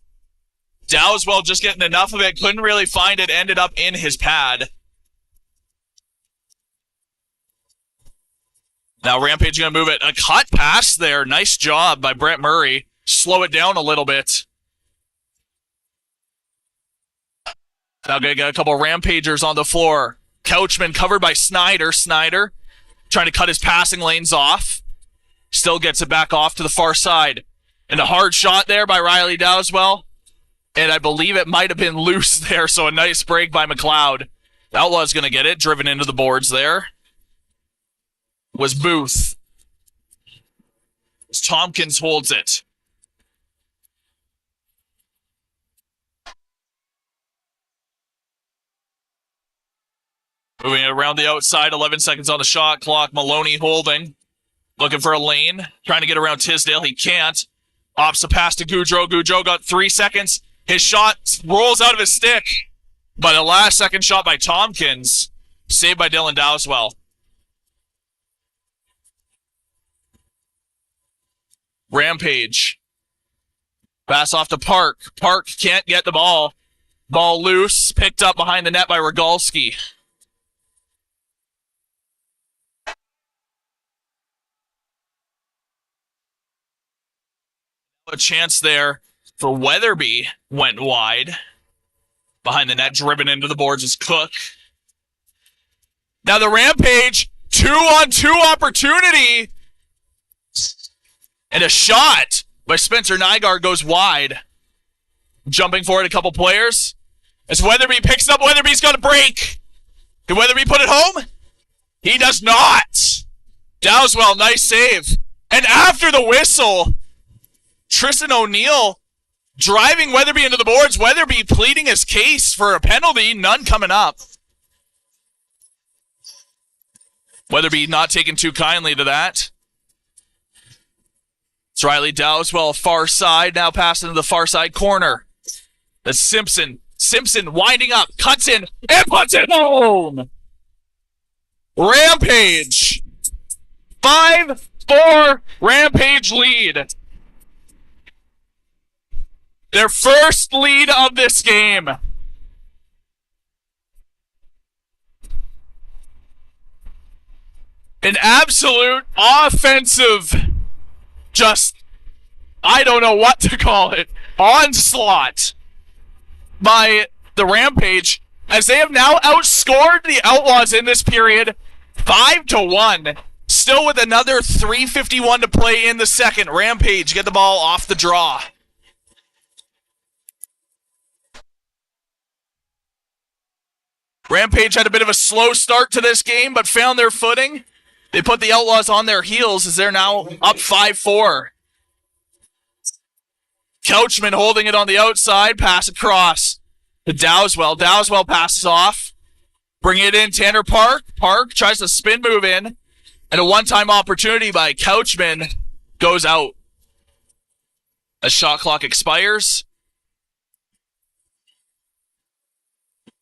Dowswell just getting enough of it. Couldn't really find it. Ended up in his pad. Now Rampage going to move it. A cut pass there. Nice job by Brett Murray. Slow it down a little bit. Now going to get a couple Rampagers on the floor. Couchman covered by Snyder. Snyder trying to cut his passing lanes off. Still gets it back off to the far side. And a hard shot there by Riley Dowswell. And I believe it might have been loose there, so a nice break by McLeod. The Outlaw's going to get it. Driven into the boards there. was Booth. As Tompkins holds it. Moving it around the outside, 11 seconds on the shot clock. Maloney holding. Looking for a lane. Trying to get around Tisdale. He can't. Opts a pass to Goudreau. Goudreau got 3 seconds. His shot rolls out of his stick. But a last second shot by Tompkins. Saved by Dylan Dowswell. Rampage. Pass off to Park. Park can't get the ball. Ball loose. Picked up behind the net by Rogalski. A chance there for Weatherby. Went wide. Behind the net, driven into the boards is Cook. Now the Rampage, 2-on-2 opportunity. And a shot by Spencer Nygaard goes wide. Jumping forward a couple players. As Weatherby picks it up, Weatherby's got a break. Can Weatherby put it home? He does not. Dowswell, nice save. And after the whistle, Tristan O'Neill driving Weatherby into the boards. Weatherby pleading his case for a penalty. None coming up. Weatherby not taking too kindly to that. It's Riley Dowswell, far side. Now passing to the far side corner. That's Simpson. Simpson winding up. Cuts in and puts it home. Rampage. 5-4 Rampage lead. Their first lead of this game. An absolute offensive, just, I don't know what to call it, onslaught by the Rampage, as they have now outscored the Outlaws in this period 5-1. Still with another 3:51 to play in the second. Rampage get the ball off the draw. Rampage had a bit of a slow start to this game, but found their footing. They put the Outlaws on their heels as they're now up 5-4. Couchman holding it on the outside. Pass across to Dowswell. Dowswell passes off. Bring it in, Tanner Park. Park tries to spin move in. And a one-time opportunity by Couchman goes out. As shot clock expires.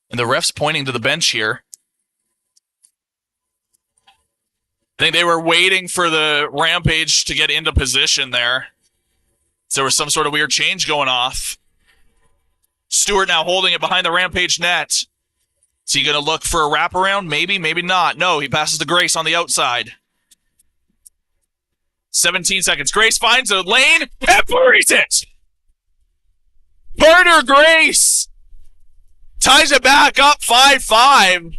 And the ref's pointing to the bench here. I think they were waiting for the Rampage to get into position there. So there was some sort of weird change going off. Stewart now holding it behind the Rampage net. Is he going to look for a wraparound? Maybe, maybe not. No, he passes to Grace on the outside. 17 seconds. Grace finds a lane and buries it. Carter Grace ties it back up 5-5.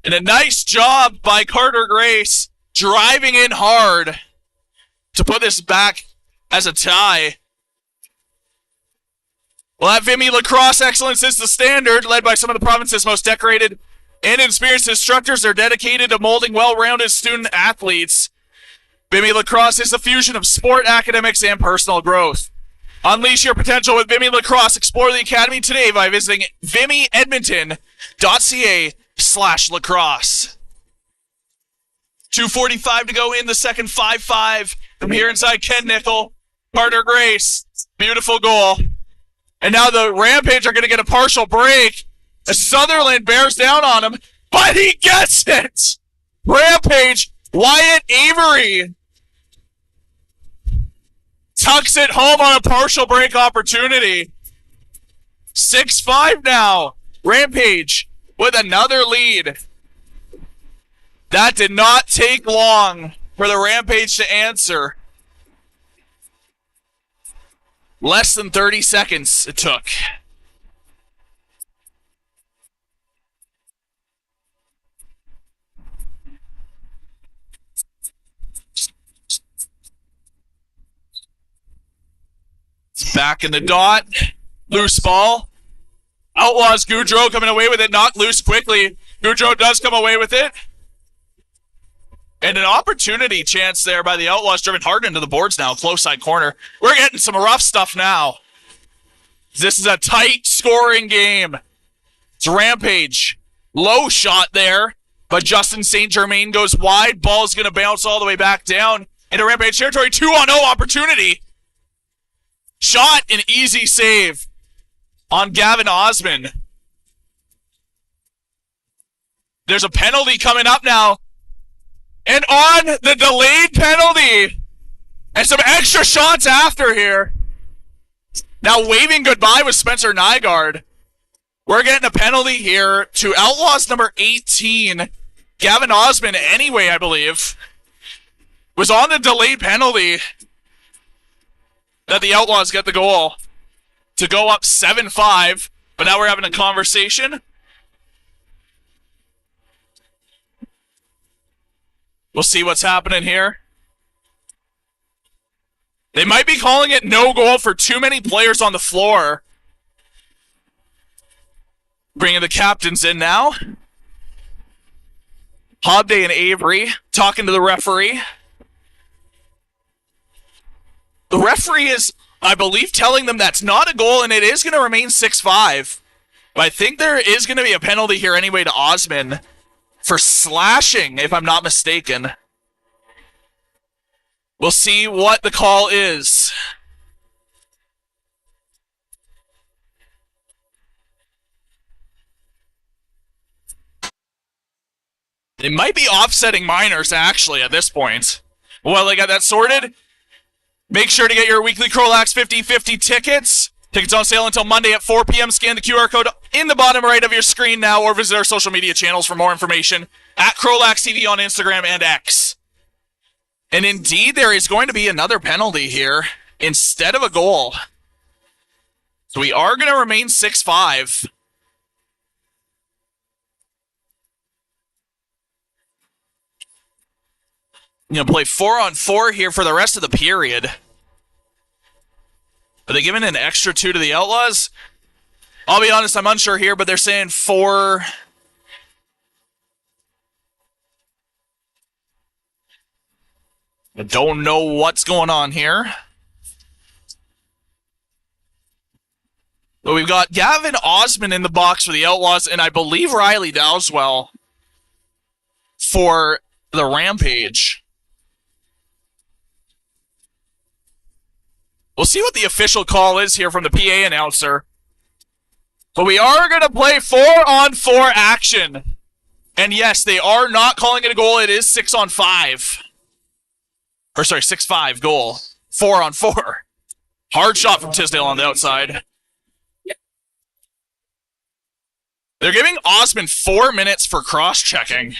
And a nice job by Carter Grace driving in hard to put this back as a tie. Well, at Vimy, lacrosse excellence is the standard, led by some of the province's most decorated and experienced instructors. They're dedicated to molding well-rounded student athletes. Vimy Lacrosse is the fusion of sport, academics, and personal growth. Unleash your potential with Vimy Lacrosse. Explore the academy today by visiting vimyedmonton.ca/lacrosse. 2:45 to go in the second. 5-5 from here inside Ken Nickel. Carter Grace. Beautiful goal. And now the Rampage are going to get a partial break as Sutherland bears down on him, but he gets it! Rampage, Wyatt Avery tucks it home on a partial break opportunity. 6-5 now. Rampage with another lead. That did not take long for the Rampage to answer. Less than 30 seconds it took. It's back in the dot. Loose ball. Outlaws, Goudreau coming away with it, knocked loose quickly. Goudreau does come away with it. And an opportunity chance there by the Outlaws, driven hard into the boards now, close side corner. We're getting some rough stuff now. This is a tight scoring game. It's Rampage. Low shot there, but Justin St. Germain goes wide. Ball's going to bounce all the way back down into Rampage territory. 2-on-0 opportunity. Shot, an easy save on Gavin Osman. There's a penalty coming up now. And on the delayed penalty. And some extra shots after here. Now waving goodbye with Spencer Nygaard. We're getting a penalty here to Outlaws number 18. Gavin Osman, anyway, I believe, was on the delayed penalty that the Outlaws get the goal to go up 7-5. But now we're having a conversation. We'll see what's happening here. They might be calling it no goal for too many players on the floor. Bringing the captains in now. Hobday and Avery talking to the referee. The referee is, I believe, telling them that's not a goal and it is going to remain 6-5. But I think there is going to be a penalty here anyway to Osman for slashing, if I'm not mistaken. We'll see what the call is. They might be offsetting minors, actually, at this point. Well, they got that sorted. Make sure to get your weekly CROW LAX 50/50 tickets. Tickets on sale until Monday at 4 p.m. Scan the QR code in the bottom right of your screen now, or visit our social media channels for more information at CROW LAX TV on Instagram and X. And indeed, there is going to be another penalty here instead of a goal. So we are going to remain 6-5. You're going to play 4-on-4 here for the rest of the period. Are they giving an extra 2 to the Outlaws? I'll be honest, I'm unsure here, but they're saying 4. I don't know what's going on here. But we've got Gavin Osman in the box for the Outlaws, and I believe Riley Dowswell for the Rampage. We'll see what the official call is here from the PA announcer. But we are going to play 4-on-4 action. And yes, they are not calling it a goal. It is 6-on-5. Or sorry, 6-5 goal. 4-on-4. Hard shot from Tisdale on the outside. They're giving Osman 4 minutes for cross-checking.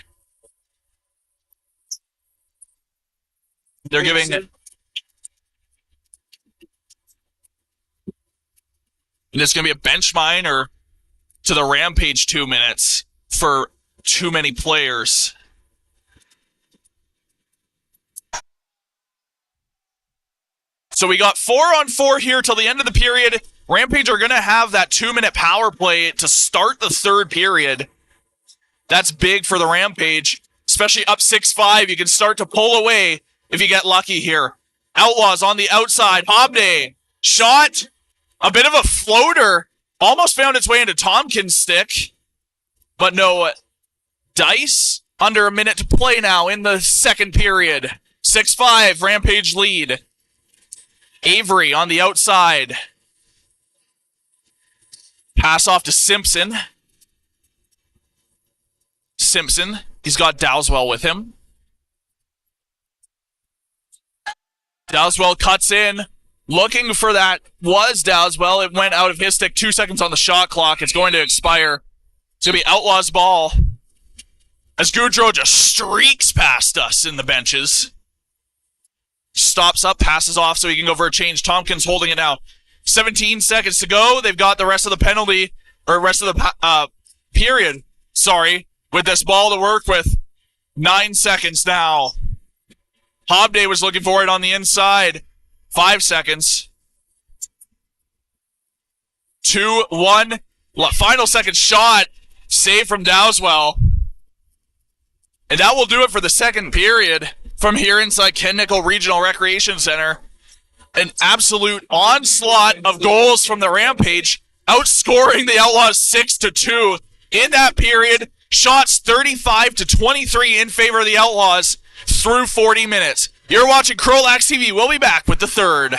They're giving... And it's going to be a bench minor to the Rampage 2 minutes for too many players. So we got 4-on-4 here till the end of the period. Rampage are going to have that 2-minute power play to start the third period. That's big for the Rampage, especially up 6-5. You can start to pull away if you get lucky here. Outlaws on the outside. Hobday. Shot. A bit of a floater. Almost found its way into Tompkins' stick. But no dice. Under a minute to play now in the second period. 6-5. Rampage lead. Avery on the outside. Pass off to Simpson. Simpson. He's got Dowswell with him. Dowswell cuts in. Looking for that was Dowswell. It went out of his stick. 2 seconds on the shot clock. It's going to expire. It's going to be Outlaws ball. As Goudreau just streaks past us in the benches. Stops up, passes off so he can go for a change. Tompkins holding it now. 17 seconds to go. They've got the rest of the penalty, or rest of the period, sorry, with this ball to work with. 9 seconds now. Hobday was looking for it on the inside. 5 seconds. 2-1. Final second shot, save from Dowswell. And that will do it for the second period from here inside Ken Nickel Regional Recreation Center. An absolute onslaught of goals from the Rampage, outscoring the Outlaws 6-2 in that period. Shots 35-23 in favor of the Outlaws through 40 minutes. You're watching CROW LAX TV. We'll be back with the third.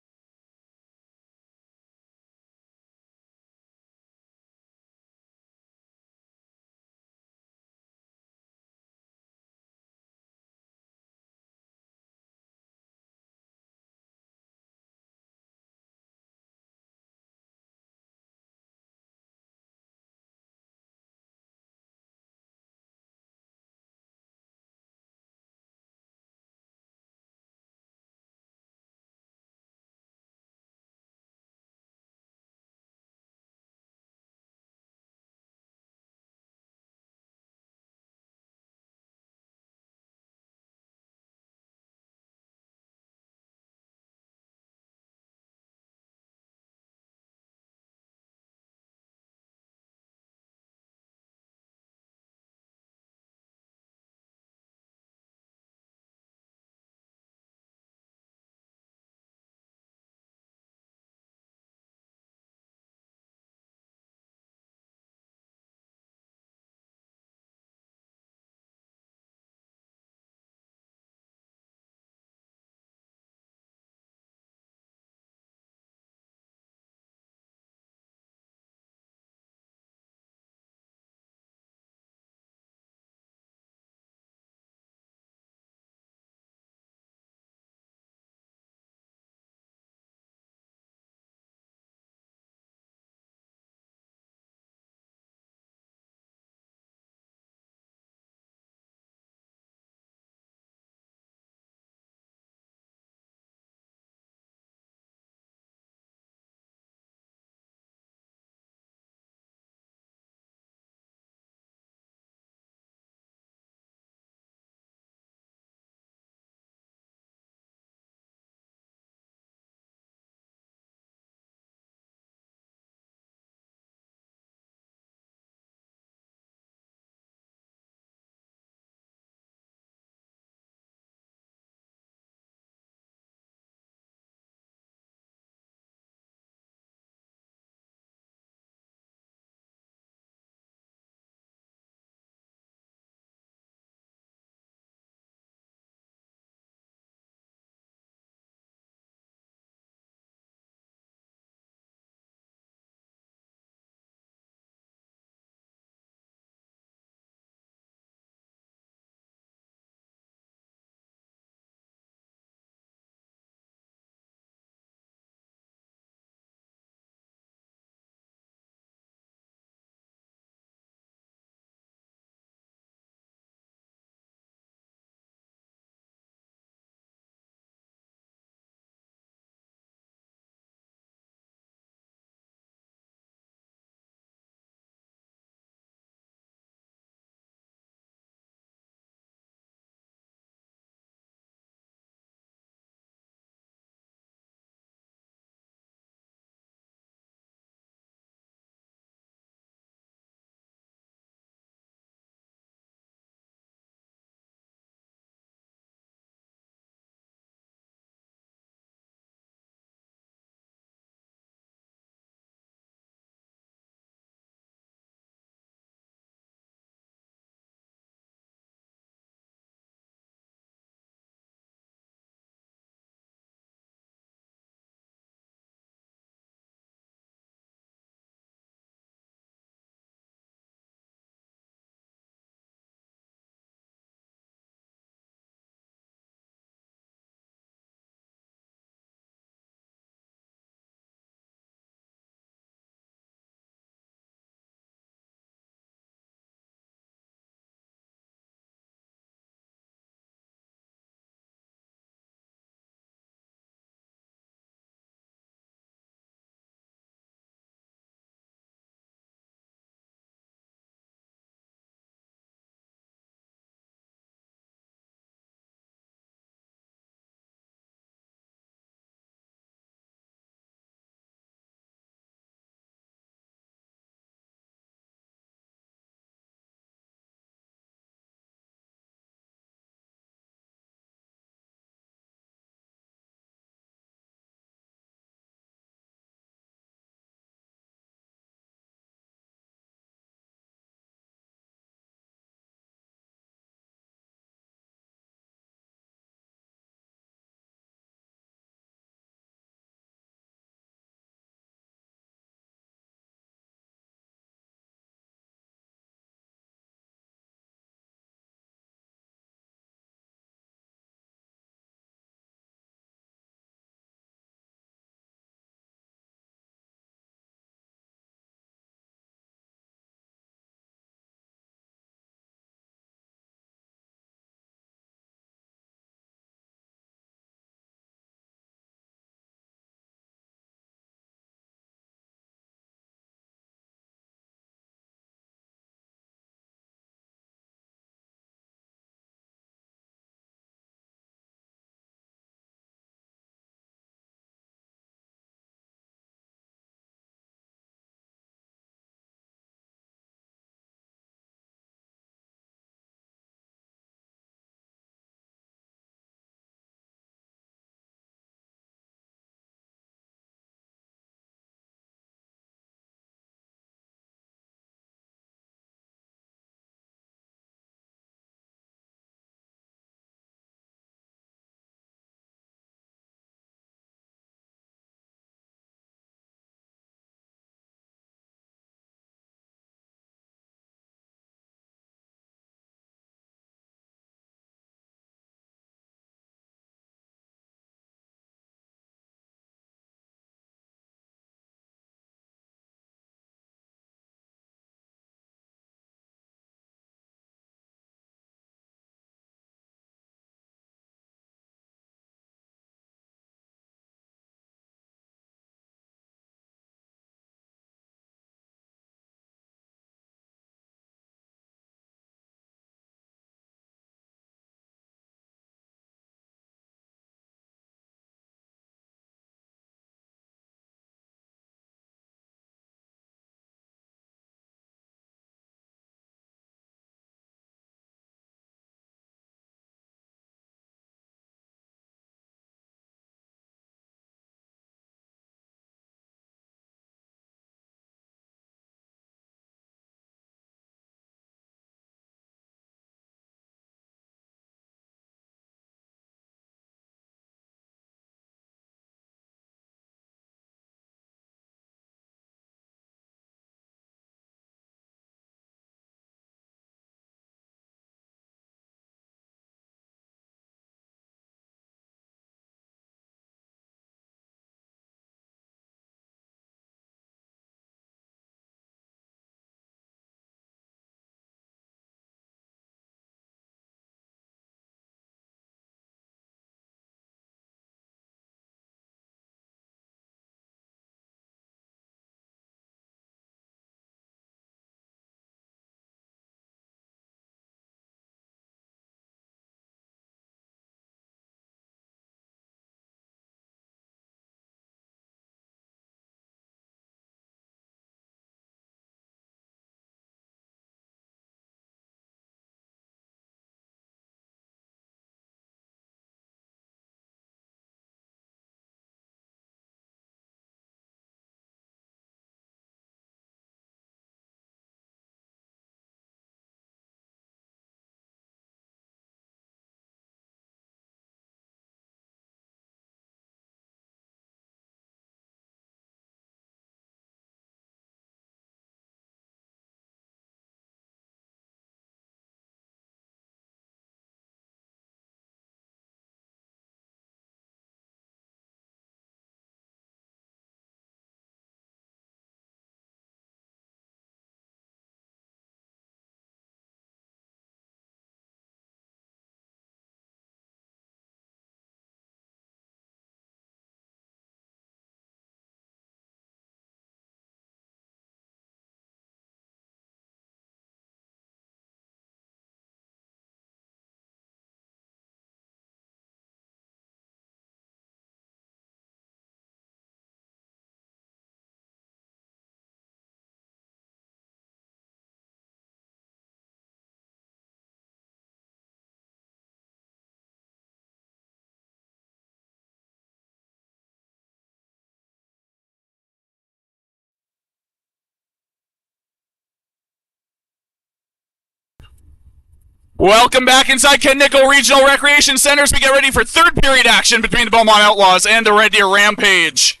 Welcome back inside Ken Nickel Regional Recreation Centers. We get ready for third period action between the Beaumont Outlaws and the Red Deer Rampage.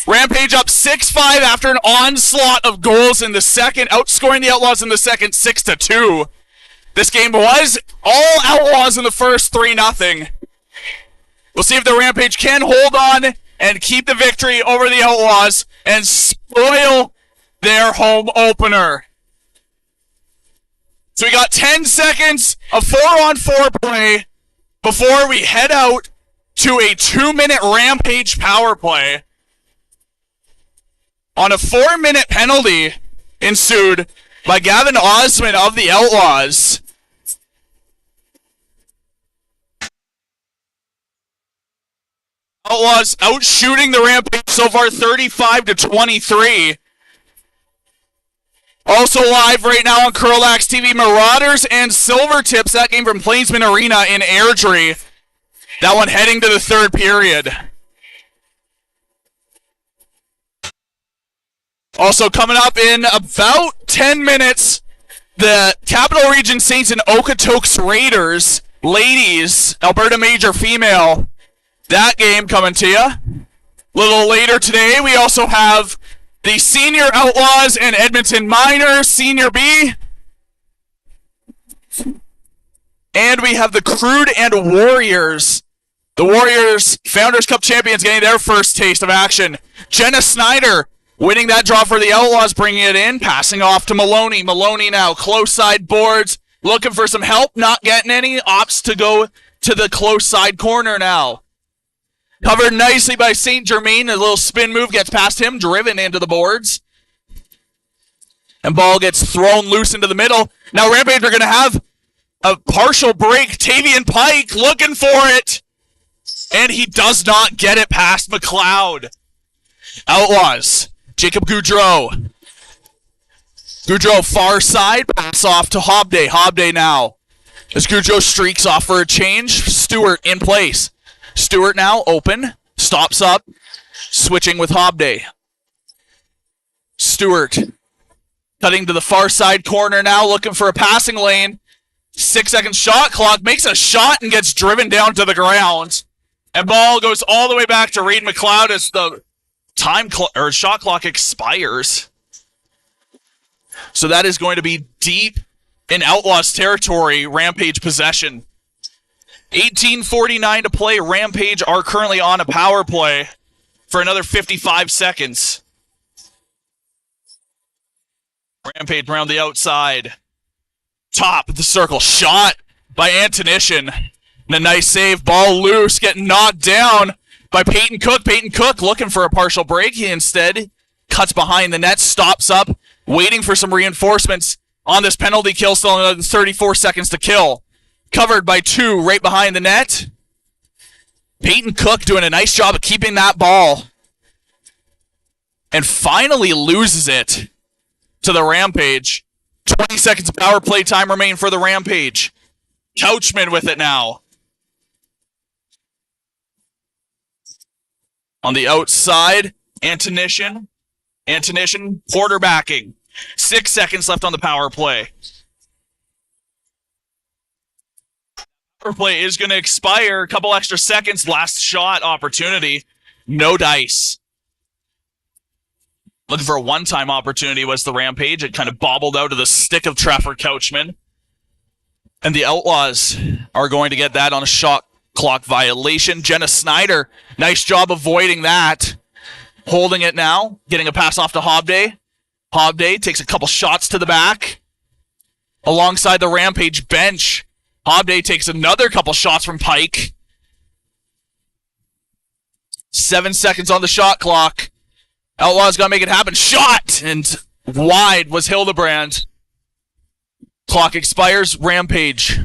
Rampage up 6-5 after an onslaught of goals in the second, outscoring the Outlaws in the second 6-2. This game was all Outlaws in the first 3-0. We'll see if the Rampage can hold on and keep the victory over the Outlaws and spoil their home opener. So we got 10 seconds of 4-on-4 play before we head out to a 2-minute Rampage power play. On a 4-minute penalty ensued by Gavin Osmond of the Outlaws. Outlaws outshooting the Rampage so far 35-23. Also live right now on CROW LAX TV, Marauders and Silvertips. That game from Plainsman Arena in Airdrie. That one heading to the third period. Also coming up in about 10 minutes, the Capital Region Saints and Okotoks Raiders, ladies, Alberta Major Female. That game coming to you. A little later today, we also have the Senior Outlaws and Edmonton Miners, Senior B. And we have the Crude and Warriors. The Warriors Founders Cup champions getting their first taste of action. Jenna Snyder winning that draw for the Outlaws, bringing it in, passing off to Maloney. Maloney now close side boards, looking for some help, not getting any. Opts to go to the close side corner now. Covered nicely by St. Germain. A little spin move gets past him, driven into the boards. And ball gets thrown loose into the middle. Now Rampage are going to have a partial break. Tavian Pike looking for it. And he does not get it past McLeod. Outlaws. Jacob Goudreau. Goudreau far side. Pass off to Hobday. Hobday now. As Goudreau streaks off for a change. Stewart in place. Stewart now open, stops up, switching with Hobday. Stewart cutting to the far side corner now, looking for a passing lane. 6-second shot clock, makes a shot and gets driven down to the ground. And ball goes all the way back to Reed McLeod as the shot clock expires. So that is going to be deep in Outlaws territory, Rampage possession. 18:49 to play. Rampage are currently on a power play for another 55 seconds. Rampage around the outside. Top of the circle. Shot by Antonishin. And a nice save. Ball loose. Getting knocked down by Peyton Cook. Peyton Cook looking for a partial break. He instead cuts behind the net. Stops up. Waiting for some reinforcements on this penalty kill. Still another 34 seconds to kill. Covered by two right behind the net. Peyton Cook doing a nice job of keeping that ball. And finally loses it to the Rampage. 20 seconds of power play time remain for the Rampage. Couchman with it now. On the outside, Antonishin. Antonishin quarterbacking. 6 seconds left on the power play. Play is going to expire. A couple extra seconds. Last shot opportunity. No dice. Looking for a one-time opportunity was the Rampage. It kind of bobbled out of the stick of Trafford Couchman. And the Outlaws are going to get that on a shot clock violation. Jenna Snyder, nice job avoiding that. Holding it now. Getting a pass off to Hobday. Hobday takes a couple shots to the back. Alongside the Rampage bench. Hobday takes another couple shots from Pike. 7 seconds on the shot clock. Outlaws got to make it happen. Shot! And wide was Hildebrand. Clock expires. Rampage.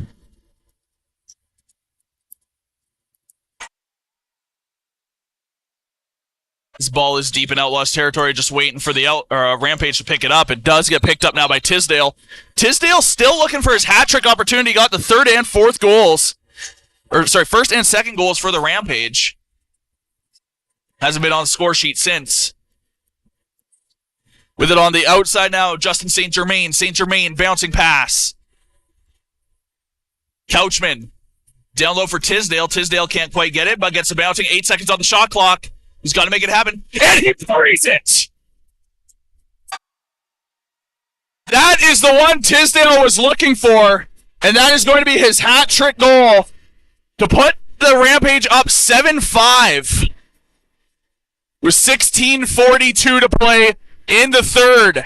This ball is deep in Outlaws territory, just waiting for the Rampage to pick it up. It does get picked up now by Tisdale. Tisdale still looking for his hat-trick opportunity. Got the third and fourth goals. First and second goals for the Rampage. Hasn't been on the score sheet since. With it on the outside now, Justin St. Germain. St. Germain bouncing pass. Couchman. Down low for Tisdale. Tisdale can't quite get it, but gets a bouncing. 8 seconds on the shot clock. He's got to make it happen. And he frees it! That is the one Tisdale was looking for. And that is going to be his hat trick goal to put the Rampage up 7-5. With 16:42 to play in the third.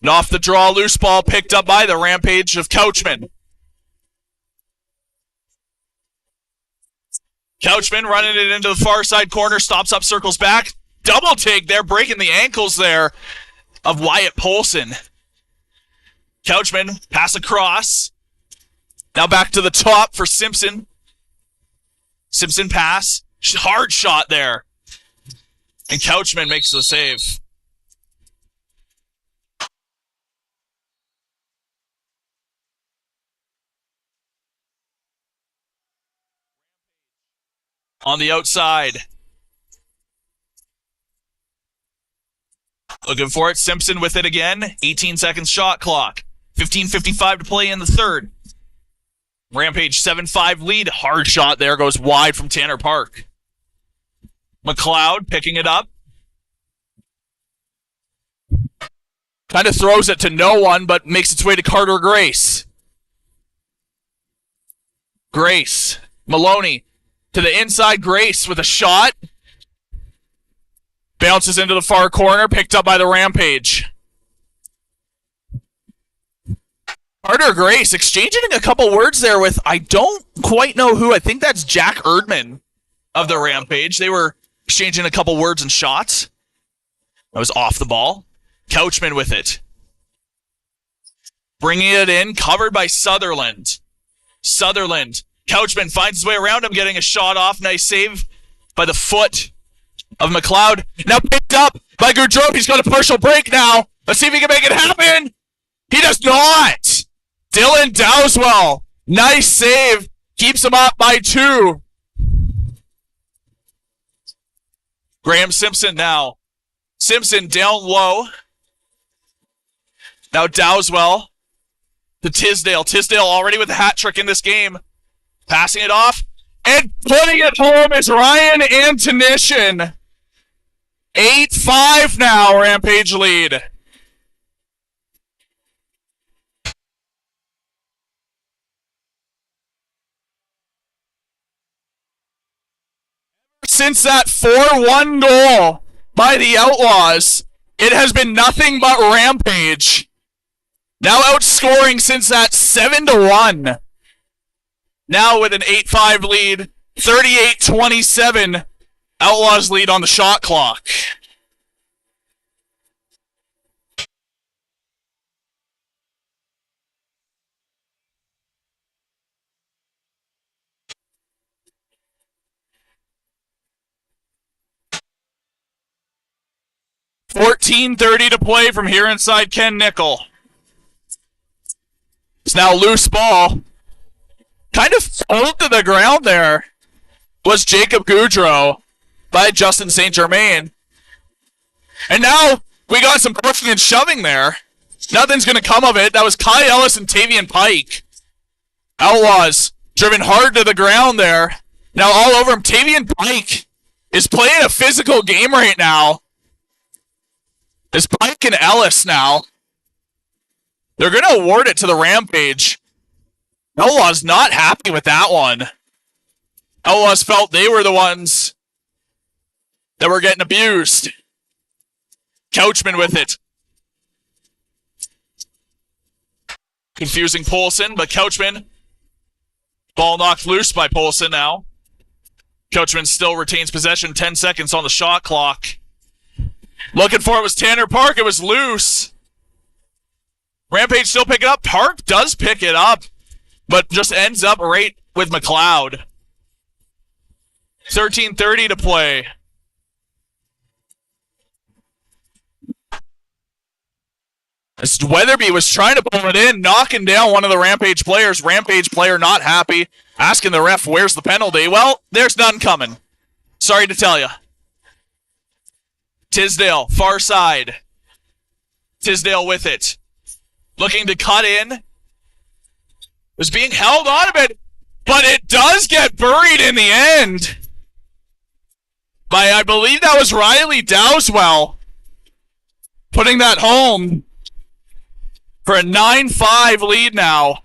And off the draw, loose ball picked up by the Rampage of Couchman. Couchman running it into the far side corner, stops up, circles back. Double take there, breaking the ankles there of Wyatt Polson. Couchman, pass across. Now back to the top for Simpson. Simpson pass. Hard shot there. And Couchman makes the save. On the outside. Looking for it. Simpson with it again. 18 seconds shot clock. 15:55 to play in the third. Rampage 7-5 lead. Hard shot there. Goes wide from Tanner Park. McLeod picking it up. Kind of throws it to no one, but makes its way to Carter Grace. Grace. Maloney. To the inside, Grace with a shot. Bounces into the far corner, picked up by the Rampage. Carter Grace exchanging a couple words there with, I don't quite know who. I think that's Jack Erdman of the Rampage. They were exchanging a couple words and shots. That was off the ball. Couchman with it. Bringing it in, covered by Sutherland. Sutherland. Couchman finds his way around him, getting a shot off. Nice save by the foot of McLeod. Now picked up by Goudreau. He's got a partial break now. Let's see if he can make it happen. He does not. Dylan Dowswell. Nice save. Keeps him up by 2. Graham Simpson now. Simpson down low. Now Dowswell to Tisdale. Tisdale already with a hat trick in this game. Passing it off, and putting it home is Ryan Antonishin. 8-5 now, Rampage lead. Since that 4-1 goal by the Outlaws, it has been nothing but Rampage. Now outscoring since that 7-1. Now with an 8-5 lead, 38-27, Outlaws lead on the shot clock. $14:30 to play from here inside Ken Nickel. It's now loose ball. Kind of pulled to the ground there was Jacob Goudreau by Justin St. Germain. And now we got some pushing and shoving there. Nothing's going to come of it. That was Kai Ellis and Tavian Pike. Outlaws driven hard to the ground there. Now all over him. Tavian Pike is playing a physical game right now. It's Pike and Ellis now. They're going to award it to the Rampage. Outlaws not happy with that one. Outlaws felt they were the ones that were getting abused. Couchman with it. Confusing Polson, but Couchman. Ball knocked loose by Polson now. Couchman still retains possession. 10 seconds on the shot clock. Looking for it was Tanner Park. It was loose. Rampage still pick it up. Park does pick it up, but just ends up right with McLeod. 13:30 to play. As Weatherby was trying to pull it in, knocking down one of the Rampage players. Rampage player not happy, asking the ref, where's the penalty? Well, there's none coming. Sorry to tell you. Tisdale, far side. Tisdale with it. Looking to cut in. Was being held on a bit, but it does get buried in the end. By, I believe that was Riley Dowswell. Putting that home for a 9-5 lead now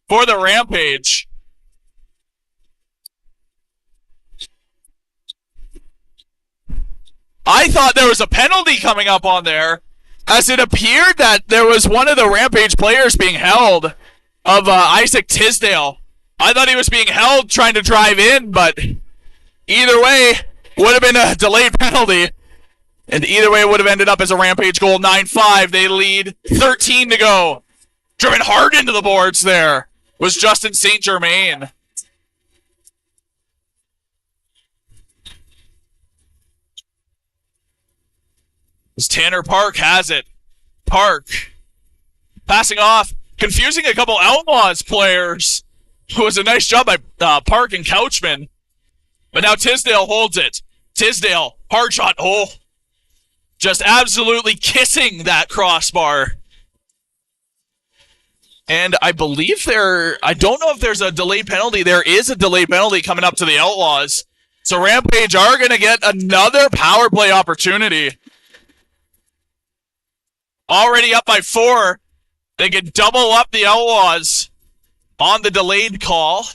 for the Rampage. I thought there was a penalty coming up on there, as it appeared that there was one of the Rampage players being held, of Isaac Tisdale. I thought he was being held trying to drive in, but either way, would have been a delayed penalty. And either way, it would have ended up as a Rampage goal. 9-5. They lead. 13 to go. Driven hard into the boards there was Justin St. Germain. As Tanner Park has it. Park passing off, confusing a couple Outlaws players. It was a nice job by Park and Couchman. But now Tisdale holds it. Tisdale, hard shot. Oh, just absolutely kissing that crossbar. And I believe I don't know if there's a delayed penalty. There is a delayed penalty coming up to the Outlaws. So Rampage are going to get another power play opportunity. Already up by 4. They can double up the Outlaws on the delayed call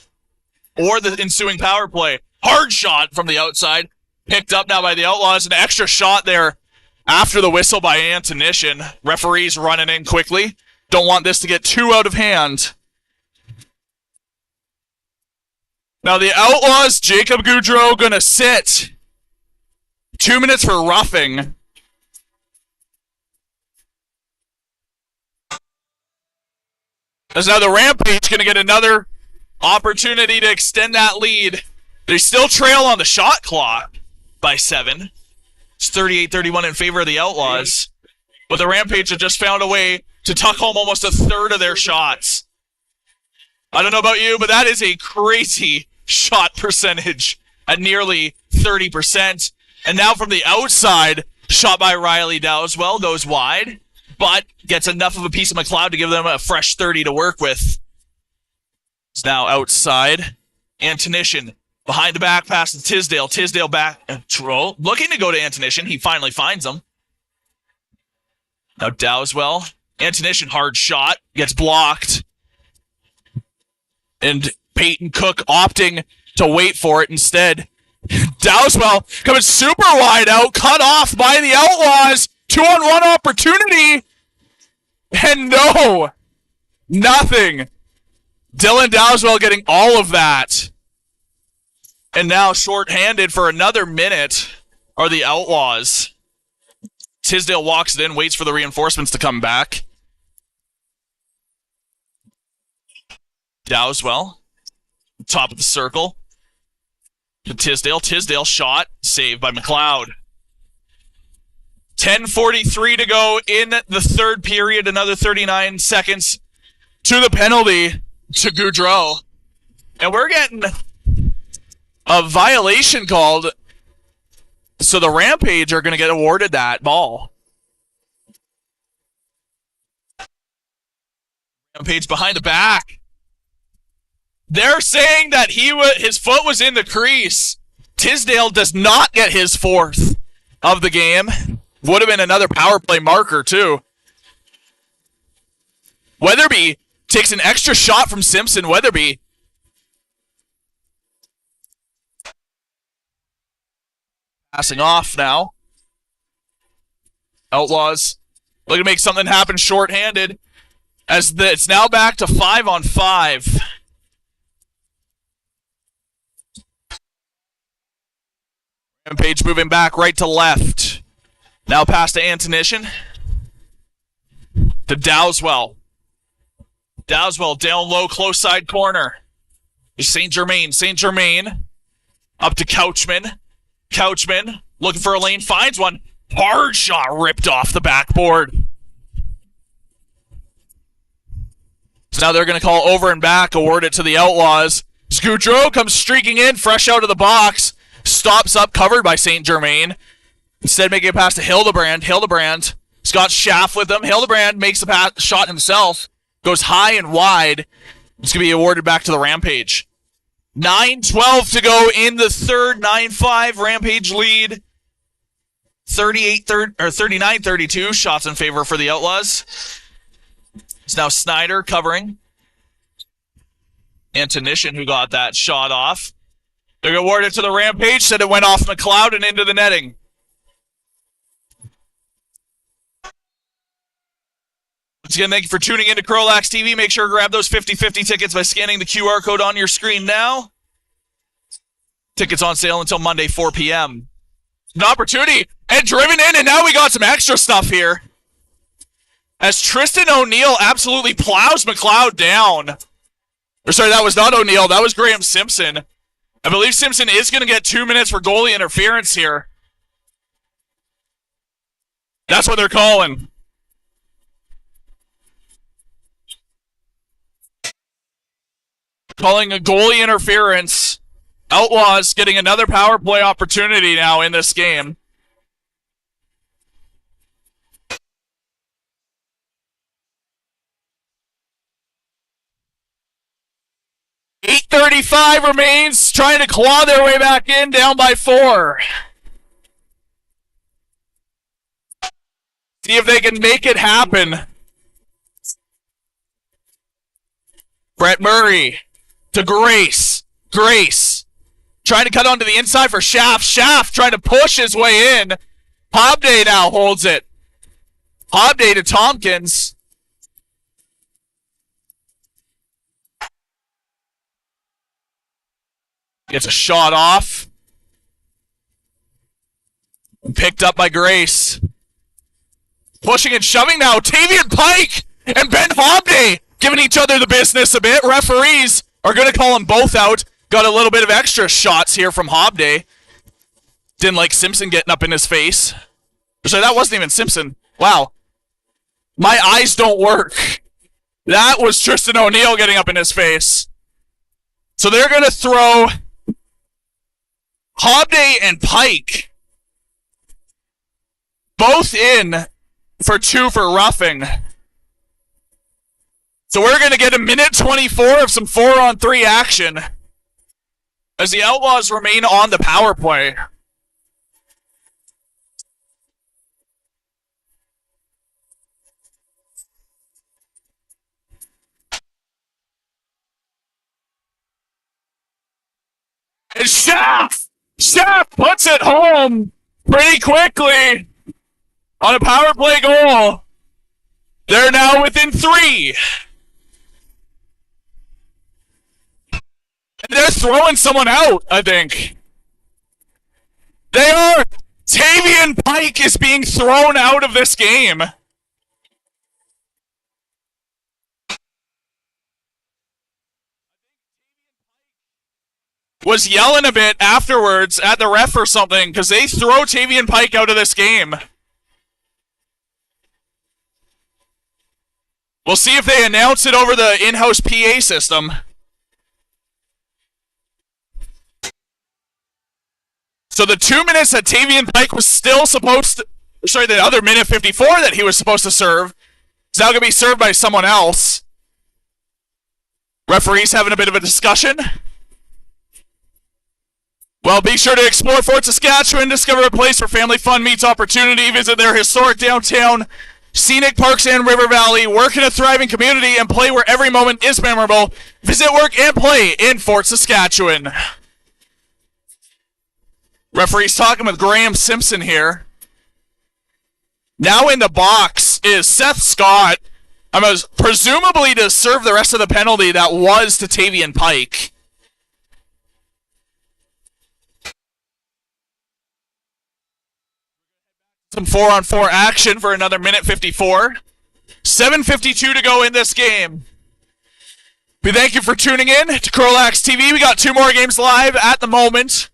or the ensuing power play. Hard shot from the outside. Picked up now by the Outlaws. An extra shot there after the whistle by Antonishin. Referees running in quickly. Don't want this to get too out of hand. Now the Outlaws, Jacob Goudreau going to sit. 2 minutes for roughing. As now the Rampage going to get another opportunity to extend that lead. They still trail on the shot clock by 7. It's 38-31 in favor of the Outlaws. But the Rampage have just found a way to tuck home almost a third of their shots. I don't know about you, but that is a crazy shot percentage at nearly 30%. And now from the outside, shot by Riley Dowswell goes wide, but gets enough of a piece of McLeod to give them a fresh 30 to work with. It's now outside. Antonishin behind the back pass to Tisdale. Tisdale back. Looking to go to Antonishin. He finally finds him. Now Dowswell. Antonishin, hard shot. Gets blocked. And Peyton Cook opting to wait for it instead. Dowswell coming super wide out. Cut off by the Outlaws. 2-on-1 opportunity. And no. Nothing. Dylan Dowswell getting all of that. And now short-handed for another minute are the Outlaws. Tisdale walks it in, waits for the reinforcements to come back. Dowswell, top of the circle. To Tisdale. Tisdale shot, saved by McLeod. 10:43 to go in the third period. Another 39 seconds to the penalty to Goudreau. And we're getting a violation called. So the Rampage are going to get awarded that ball. Rampage behind the back. They're saying that his foot was in the crease. Tisdale does not get his fourth of the game. Would have been another power play marker, too. Weatherby takes an extra shot from Simpson. Weatherby. Passing off now. Outlaws looking to make something happen short-handed. It's now back to 5-on-5. Rampage moving back right to left. Now pass to Antonishin. To Dowswell. Dowswell down low, close side corner. St. Germain. St. Germain up to Couchman. Couchman looking for a lane, finds one. Hard shot ripped off the backboard. So now they're going to call over and back, award it to the Outlaws. Goudreau comes streaking in, fresh out of the box. Stops up, covered by St. Germain. Instead, making a pass to Hildebrand. Hildebrand. Scott Schaff with him. Hildebrand makes the shot himself. Goes high and wide. It's going to be awarded back to the Rampage. 9:12 to go in the third. 9-5 Rampage lead. 39-32. Shots in favor for the Outlaws. It's now Snyder covering. Antonishin who got that shot off. They're going to award it to the Rampage. Said it went off McLeod and into the netting. Once again, thank you for tuning in to CROW LAX TV. Make sure to grab those 50/50 tickets by scanning the QR code on your screen now. Tickets on sale until Monday, 4 p.m. An opportunity, and driven in, and now we got some extra stuff here. As Tristan O'Neill absolutely plows McLeod down. Or sorry, that was not O'Neill, that was Graham Simpson. I believe Simpson is going to get 2 minutes for goalie interference here. That's what they're calling. Calling a goalie interference. Outlaws getting another power play opportunity now in this game. .8:35 remains, trying to claw their way back in, down by 4. See if they can make it happen. Brett Murray to Grace. Grace trying to cut onto the inside for Schaff. Schaff trying to push his way in. Hobday now holds it. Hobday to Tompkins. Gets a shot off. Picked up by Grace. Pushing and shoving now. Tavian Pike and Ben Hobday giving each other the business a bit. Referees are going to call them both out. Got a little bit of extra shots here from Hobday. Didn't like Simpson getting up in his face. Sorry, that wasn't even Simpson. Wow. My eyes don't work. That was Tristan O'Neill getting up in his face. So they're going to throw Hobday and Pike both in for 2 for roughing. So we're going to get a minute 24 of some 4-on-3 action as the Outlaws remain on the power play. And Schaff puts it home pretty quickly on a power play goal. They're now within 3. They're throwing someone out, I think. They are. Tavian Pike is being thrown out of this game. Was yelling a bit afterwards at the ref or something because they throw Tavian Pike out of this game. We'll see if they announce it over the in-house PA system. So the 2 minutes that Tavian Pike was still supposed to... Sorry, the other minute 54 that he was supposed to serve is now going to be served by someone else. Referees having a bit of a discussion. Well, be sure to explore Fort Saskatchewan, discover a place where family fun meets opportunity, visit their historic downtown, scenic parks and river valley, work in a thriving community, and play where every moment is memorable. Visit, work, and play in Fort Saskatchewan. Referee's talking with Graham Simpson here. Now in the box is Seth Scott. Presumably to serve the rest of the penalty that was to Tavian Pike. Some 4-on-4 action for another minute 54. 7:52 to go in this game. We thank you for tuning in to CROW LAX TV. We got 2 more games live at the moment.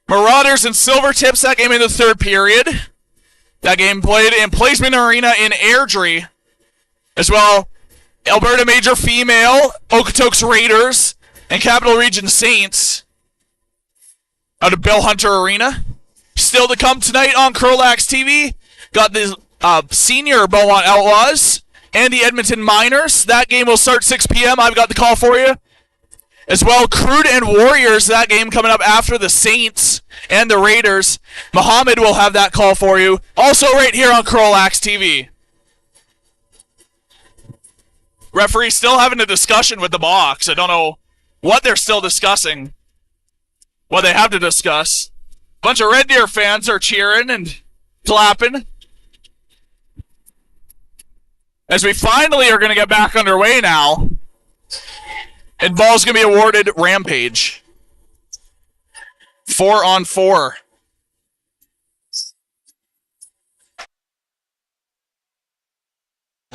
Marauders and Silvertips, that game in the 3rd period. That game played in Placeman Arena in Airdrie. As well, Alberta Major Female, Okotoks Raiders, and Capital Region Saints out of Bill Hunter Arena. Still to come tonight on CROW LAX TV. Got the senior Beaumont Outlaws and the Edmonton Miners. That game will start 6 p.m. I've got the call for you. As well, Crude and Warriors, that game coming up after the Saints and the Raiders. Muhammad will have that call for you. Also right here on CROW LAX TV. Referee still having a discussion with the box. I don't know what they're still discussing. What they have to discuss. Bunch of Red Deer fans are cheering and clapping. As we finally are going to get back underway now. And ball's going to be awarded Rampage. 4-on-4.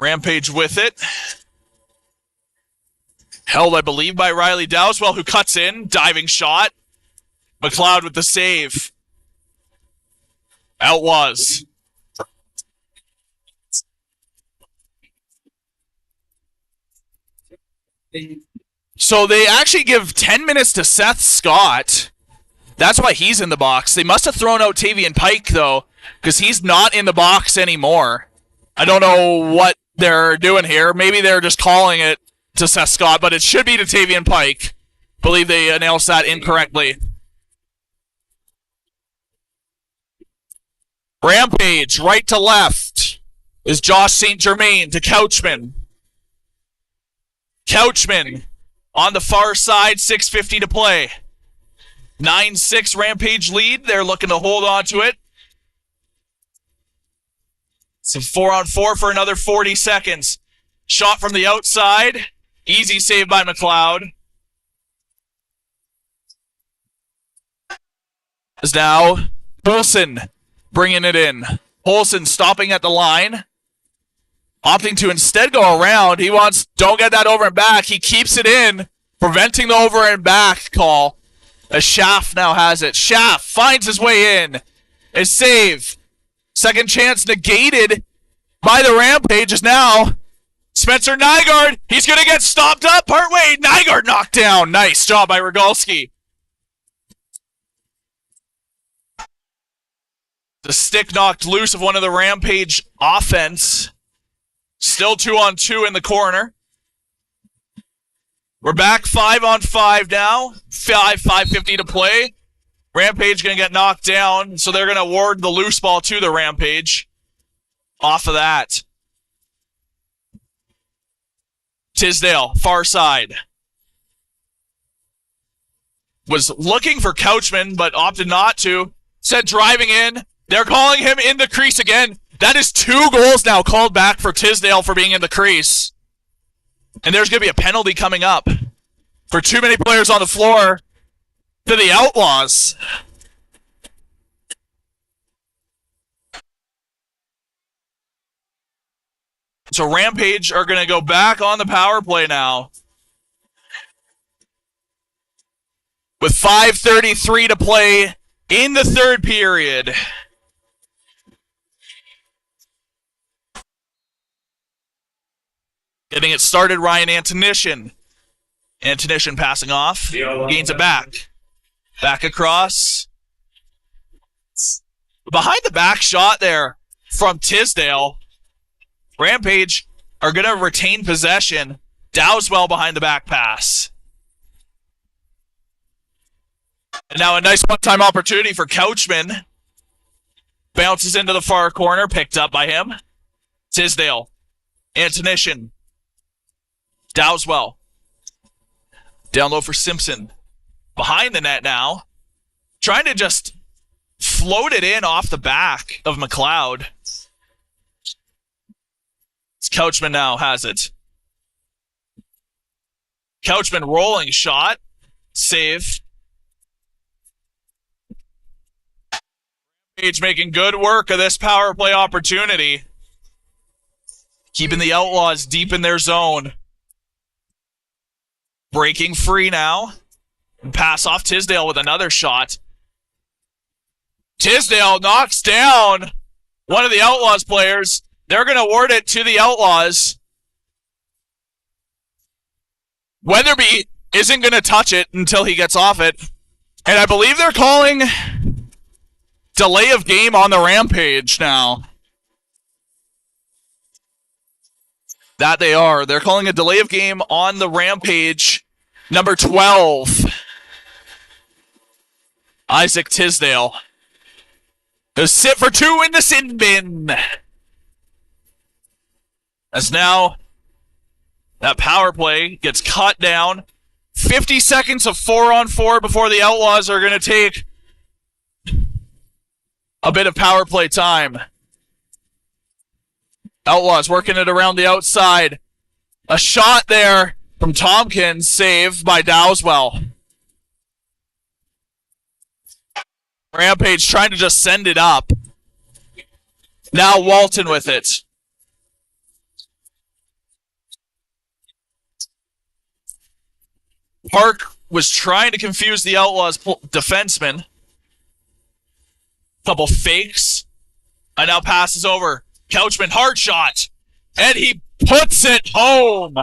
Rampage with it. Held, I believe, by Riley Dowswell, who cuts in. Diving shot. McLeod with the save. Outlaws. So they actually give 10 minutes to Seth Scott. That's why he's in the box. They must have thrown out Tavian Pike, though, because he's not in the box anymore. I don't know what they're doing here. Maybe they're just calling it to Seth Scott, but it should be to Tavian Pike. Believe they announced that incorrectly. Rampage, right to left, is Josh St. Germain to Couchman. Couchman on the far side, 6:50 to play. 9-6 Rampage lead. They're looking to hold on to it. So 4-on-4 for another 40 seconds. Shot from the outside. Easy save by McLeod. Is now Olsen bringing it in. Olsen stopping at the line. Opting to instead go around. He wants, don't get that over and back. He keeps it in, preventing the over and back call. As Schaff now has it. Schaff finds his way in. A save. Second chance negated by the Rampage is now Spencer Nygaard. He's going to get stopped up partway. Nygaard knocked down. Nice job by Rogalski. The stick knocked loose of one of the Rampage offense. Still 2-on-2 in the corner. We're back 5-on-5 now. 5:50 to play. Rampage going to get knocked down, so they're going to award the loose ball to the Rampage. Off of that. Tisdale, far side. Was looking for Couchman, but opted not to. Said driving in. They're calling him in the crease again. That is 2 goals now called back for Tisdale for being in the crease. And there's going to be a penalty coming up for too many players on the floor to the Outlaws. So Rampage are going to go back on the power play now. With 5:33 to play in the third period. Getting it started, Ryan Antonishin. Antonishin passing off. Gains it back. Back across. Behind the back shot there from Tisdale. Rampage are going to retain possession. Dowswell behind the back pass. And now a nice one-time opportunity for Couchman. Bounces into the far corner, picked up by him. Tisdale. Antonishin. Dowswell. Down low for Simpson. Behind the net now. Trying to just float it in off the back of McLeod. Couchman now has it. Couchman rolling shot. Save. Page making good work of this power play opportunity. Keeping the Outlaws deep in their zone. Breaking free now. And pass off Tisdale with another shot. Tisdale knocks down one of the Outlaws players. They're going to award it to the Outlaws. Weatherby isn't going to touch it until he gets off it. And I believe they're calling delay of game on the Rampage now. That they are. They're calling a delay of game on the Rampage. Number 12. Isaac Tisdale. He'll sit for 2 in the sin bin. As now that power play gets cut down. 50 seconds of 4-on-4 before the Outlaws are going to take a bit of power play time. Outlaws working it around the outside. A shot there from Tompkins, saved by Dowswell. Rampage trying to just send it up. Now Walton with it. Park was trying to confuse the Outlaws defenseman. Couple fakes. And now passes over. Couchman, hard shot. And he puts it home.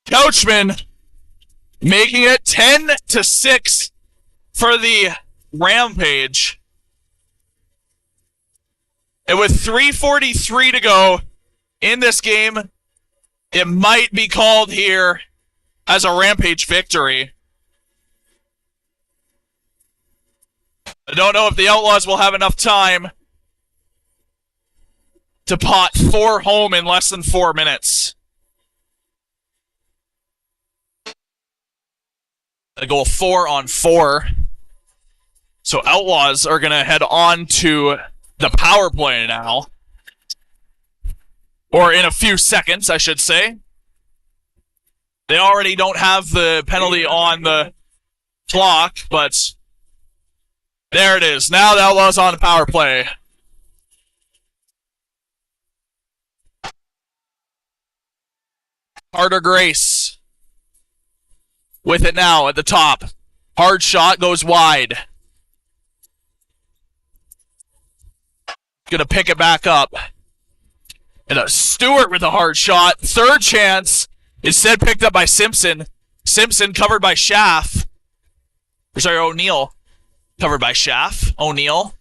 Couchman making it 10-6 for the Rampage. And with 3:43 to go in this game, it might be called here as a Rampage victory. I don't know if the Outlaws will have enough time to pot 4 home in less than 4 minutes. A goal 4-on-4. So Outlaws are going to head on to the power play now. Or in a few seconds, I should say. They already don't have the penalty on the clock, but there it is. Now the Outlaws on the power play. Carter Grace with it now at the top. Hard shot goes wide. Gonna pick it back up. And a Stewart with a hard shot. Third chance. Instead picked up by Simpson. Simpson covered by Schaff. Sorry, O'Neill. Covered by Schaff. O'Neill.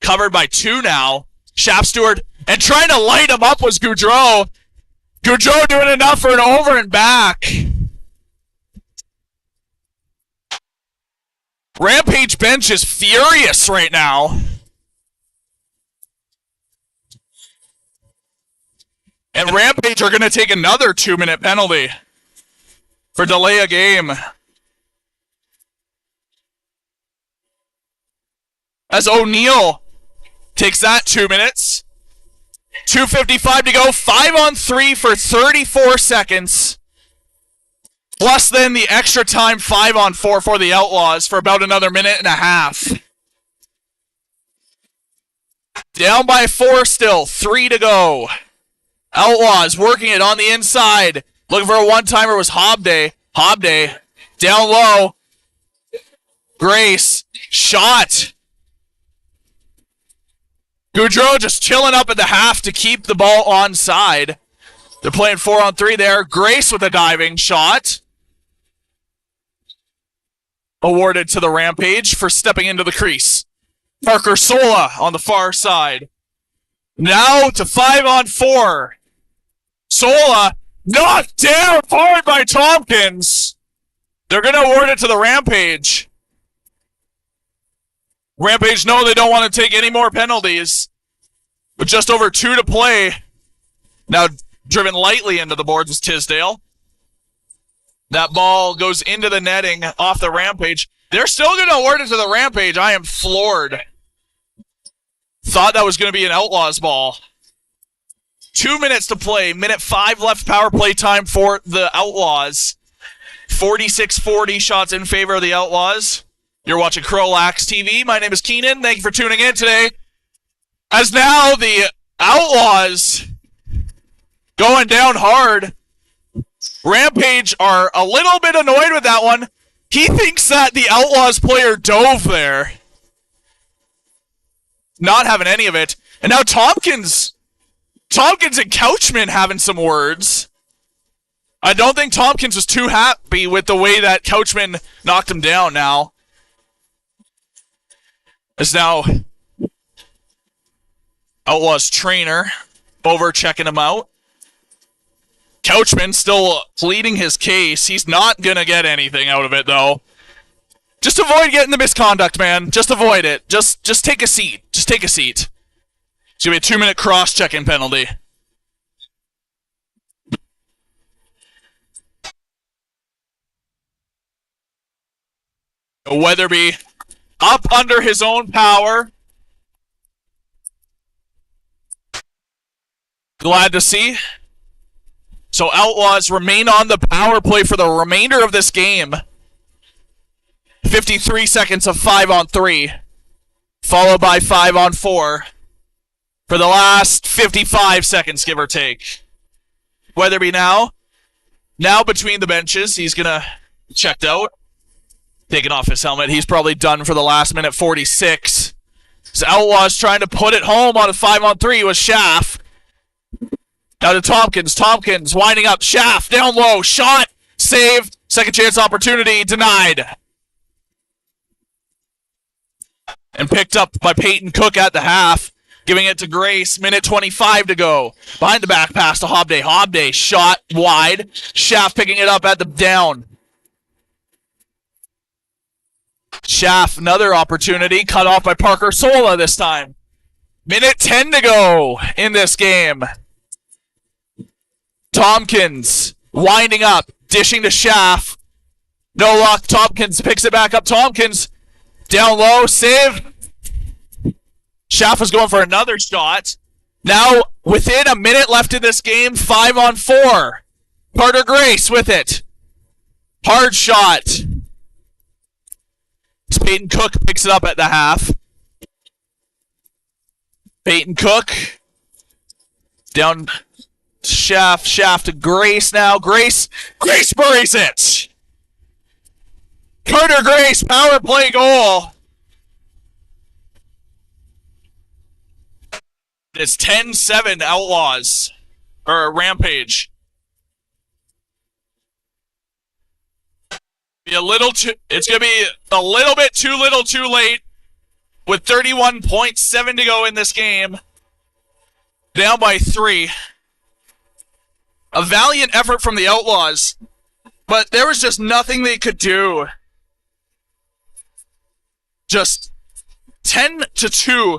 Covered by 2 now. Schaff, Stewart. And trying to light him up was Goudreau. Goudreau doing enough for an over and back. Rampage bench is furious right now. And Rampage are going to take another 2-minute penalty for delay a game. As O'Neill takes that 2 minutes. 2:55 to go. 5-on-3 for 34 seconds. Plus then the extra time 5-on-4 for the Outlaws for about another minute and a half. Down by 4 still. 3 to go. Outlaws working it on the inside. Looking for a one-timer was Hobday. Hobday down low. Grace. Shot. Goudreau just chilling up at the half to keep the ball onside. They're playing 4-on-3 there. Grace with a diving shot. Awarded to the Rampage for stepping into the crease. Parker Sola on the far side. Now to 5-on-4. Sola knocked down hard by Tompkins. They're going to award it to the Rampage. Rampage know they don't want to take any more penalties. With just over 2 to play. Now driven lightly into the boards is Tisdale. That ball goes into the netting off the Rampage. They're still going to award it to the Rampage. I am floored. Thought that was going to be an Outlaws ball. 2 minutes to play. Minute 5 left power play time for the Outlaws. 46-40 shots in favor of the Outlaws. You're watching CROW LAX TV. My name is Keenan. Thank you for tuning in today. As now the Outlaws going down hard. Rampage are a little bit annoyed with that one. He thinks that the Outlaws player dove there. Not having any of it. And now Tompkins Tompkins and Couchman having some words. I don't think Tompkins was too happy with the way that Couchman knocked him down now. As now Outlaws trainer over checking him out. Couchman still pleading his case. He's not going to get anything out of it, though. Just avoid getting the misconduct, man. Just avoid it. Just take a seat. Just take a seat. It's going to be a 2-minute cross-checking penalty. Weatherby up under his own power. Glad to see. So Outlaws remain on the power play for the remainder of this game. 53 seconds of 5-on-3, followed by 5-on-4 for the last 55 seconds, give or take. Weatherby now between the benches. He's going to checked out. Taking off his helmet. He's probably done for the last minute 46. So Outlaws trying to put it home on a 5-on-3 with Schaff. Now to Tompkins. Tompkins winding up. Schaff down low. Shot. Save. Second chance opportunity denied. And picked up by Peyton Cook at the half. Giving it to Grace. Minute 25 to go. Behind the back pass to Hobday. Hobday shot wide. Schaff picking it up at the down. Schaff, another opportunity. Cut off by Parker Sola this time. Minute 10 to go in this game. Tompkins winding up. Dishing to Schaff. No luck. Tompkins picks it back up. Tompkins down low. Save. Schaff is going for another shot. Now, within a minute left in this game, 5-on-4. Carter Grace with it. Hard shot. Peyton Cook picks it up at the half. Peyton Cook. Down Schaff. Schaff to Grace now. Grace buries it. Carter Grace, power play goal. It's 10-7 Outlaws. Or Rampage. It's going to be a little bit too little too late with 31.7 to go in this game. Down by 3. A valiant effort from the Outlaws, but there was just nothing they could do. Just 10-2.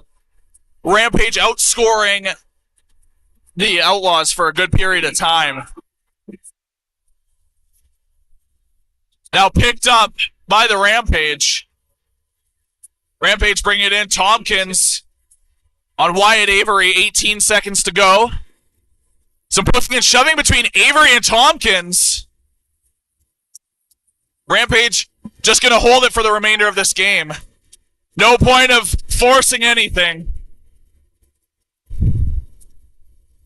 Rampage outscoring the Outlaws for a good period of time. Now picked up by the Rampage. Rampage bringing it in. Tompkins on Wyatt Avery. 18 seconds to go. Some pushing and shoving between Avery and Tompkins. Rampage just going to hold it for the remainder of this game. No point of forcing anything.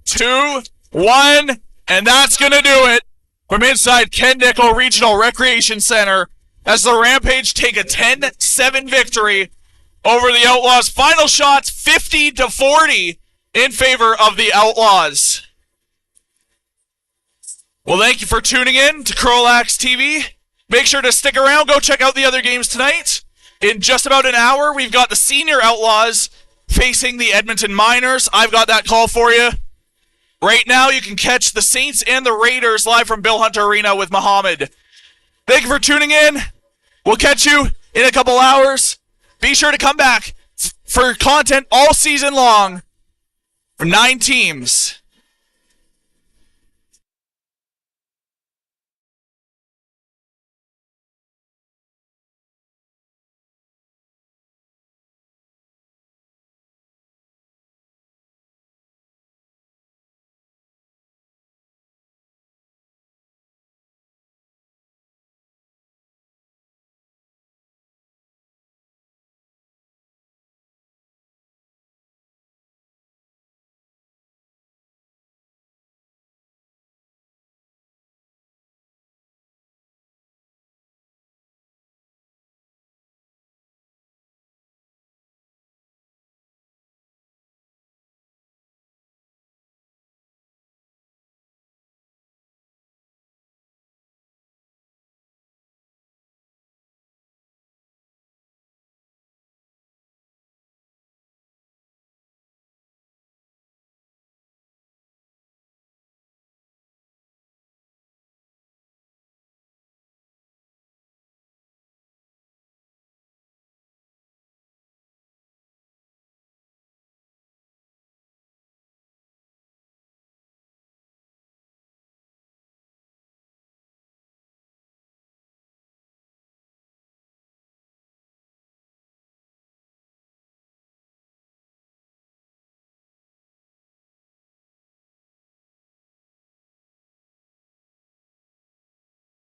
2, 1, and that's going to do it. From inside Ken Nickel Regional Recreation Center as the Rampage take a 10-7 victory over the Outlaws. Final shots 50-40 in favor of the Outlaws. Well, thank you for tuning in to CROW LAX TV. Make sure to stick around. Go check out the other games tonight. In just about an hour, we've got the Senior Outlaws facing the Edmonton Miners. I've got that call for you. Right now, you can catch the Saints and the Raiders live from Bill Hunter Arena with Muhammad. Thank you for tuning in. We'll catch you in a couple hours. Be sure to come back for content all season long from 9 teams.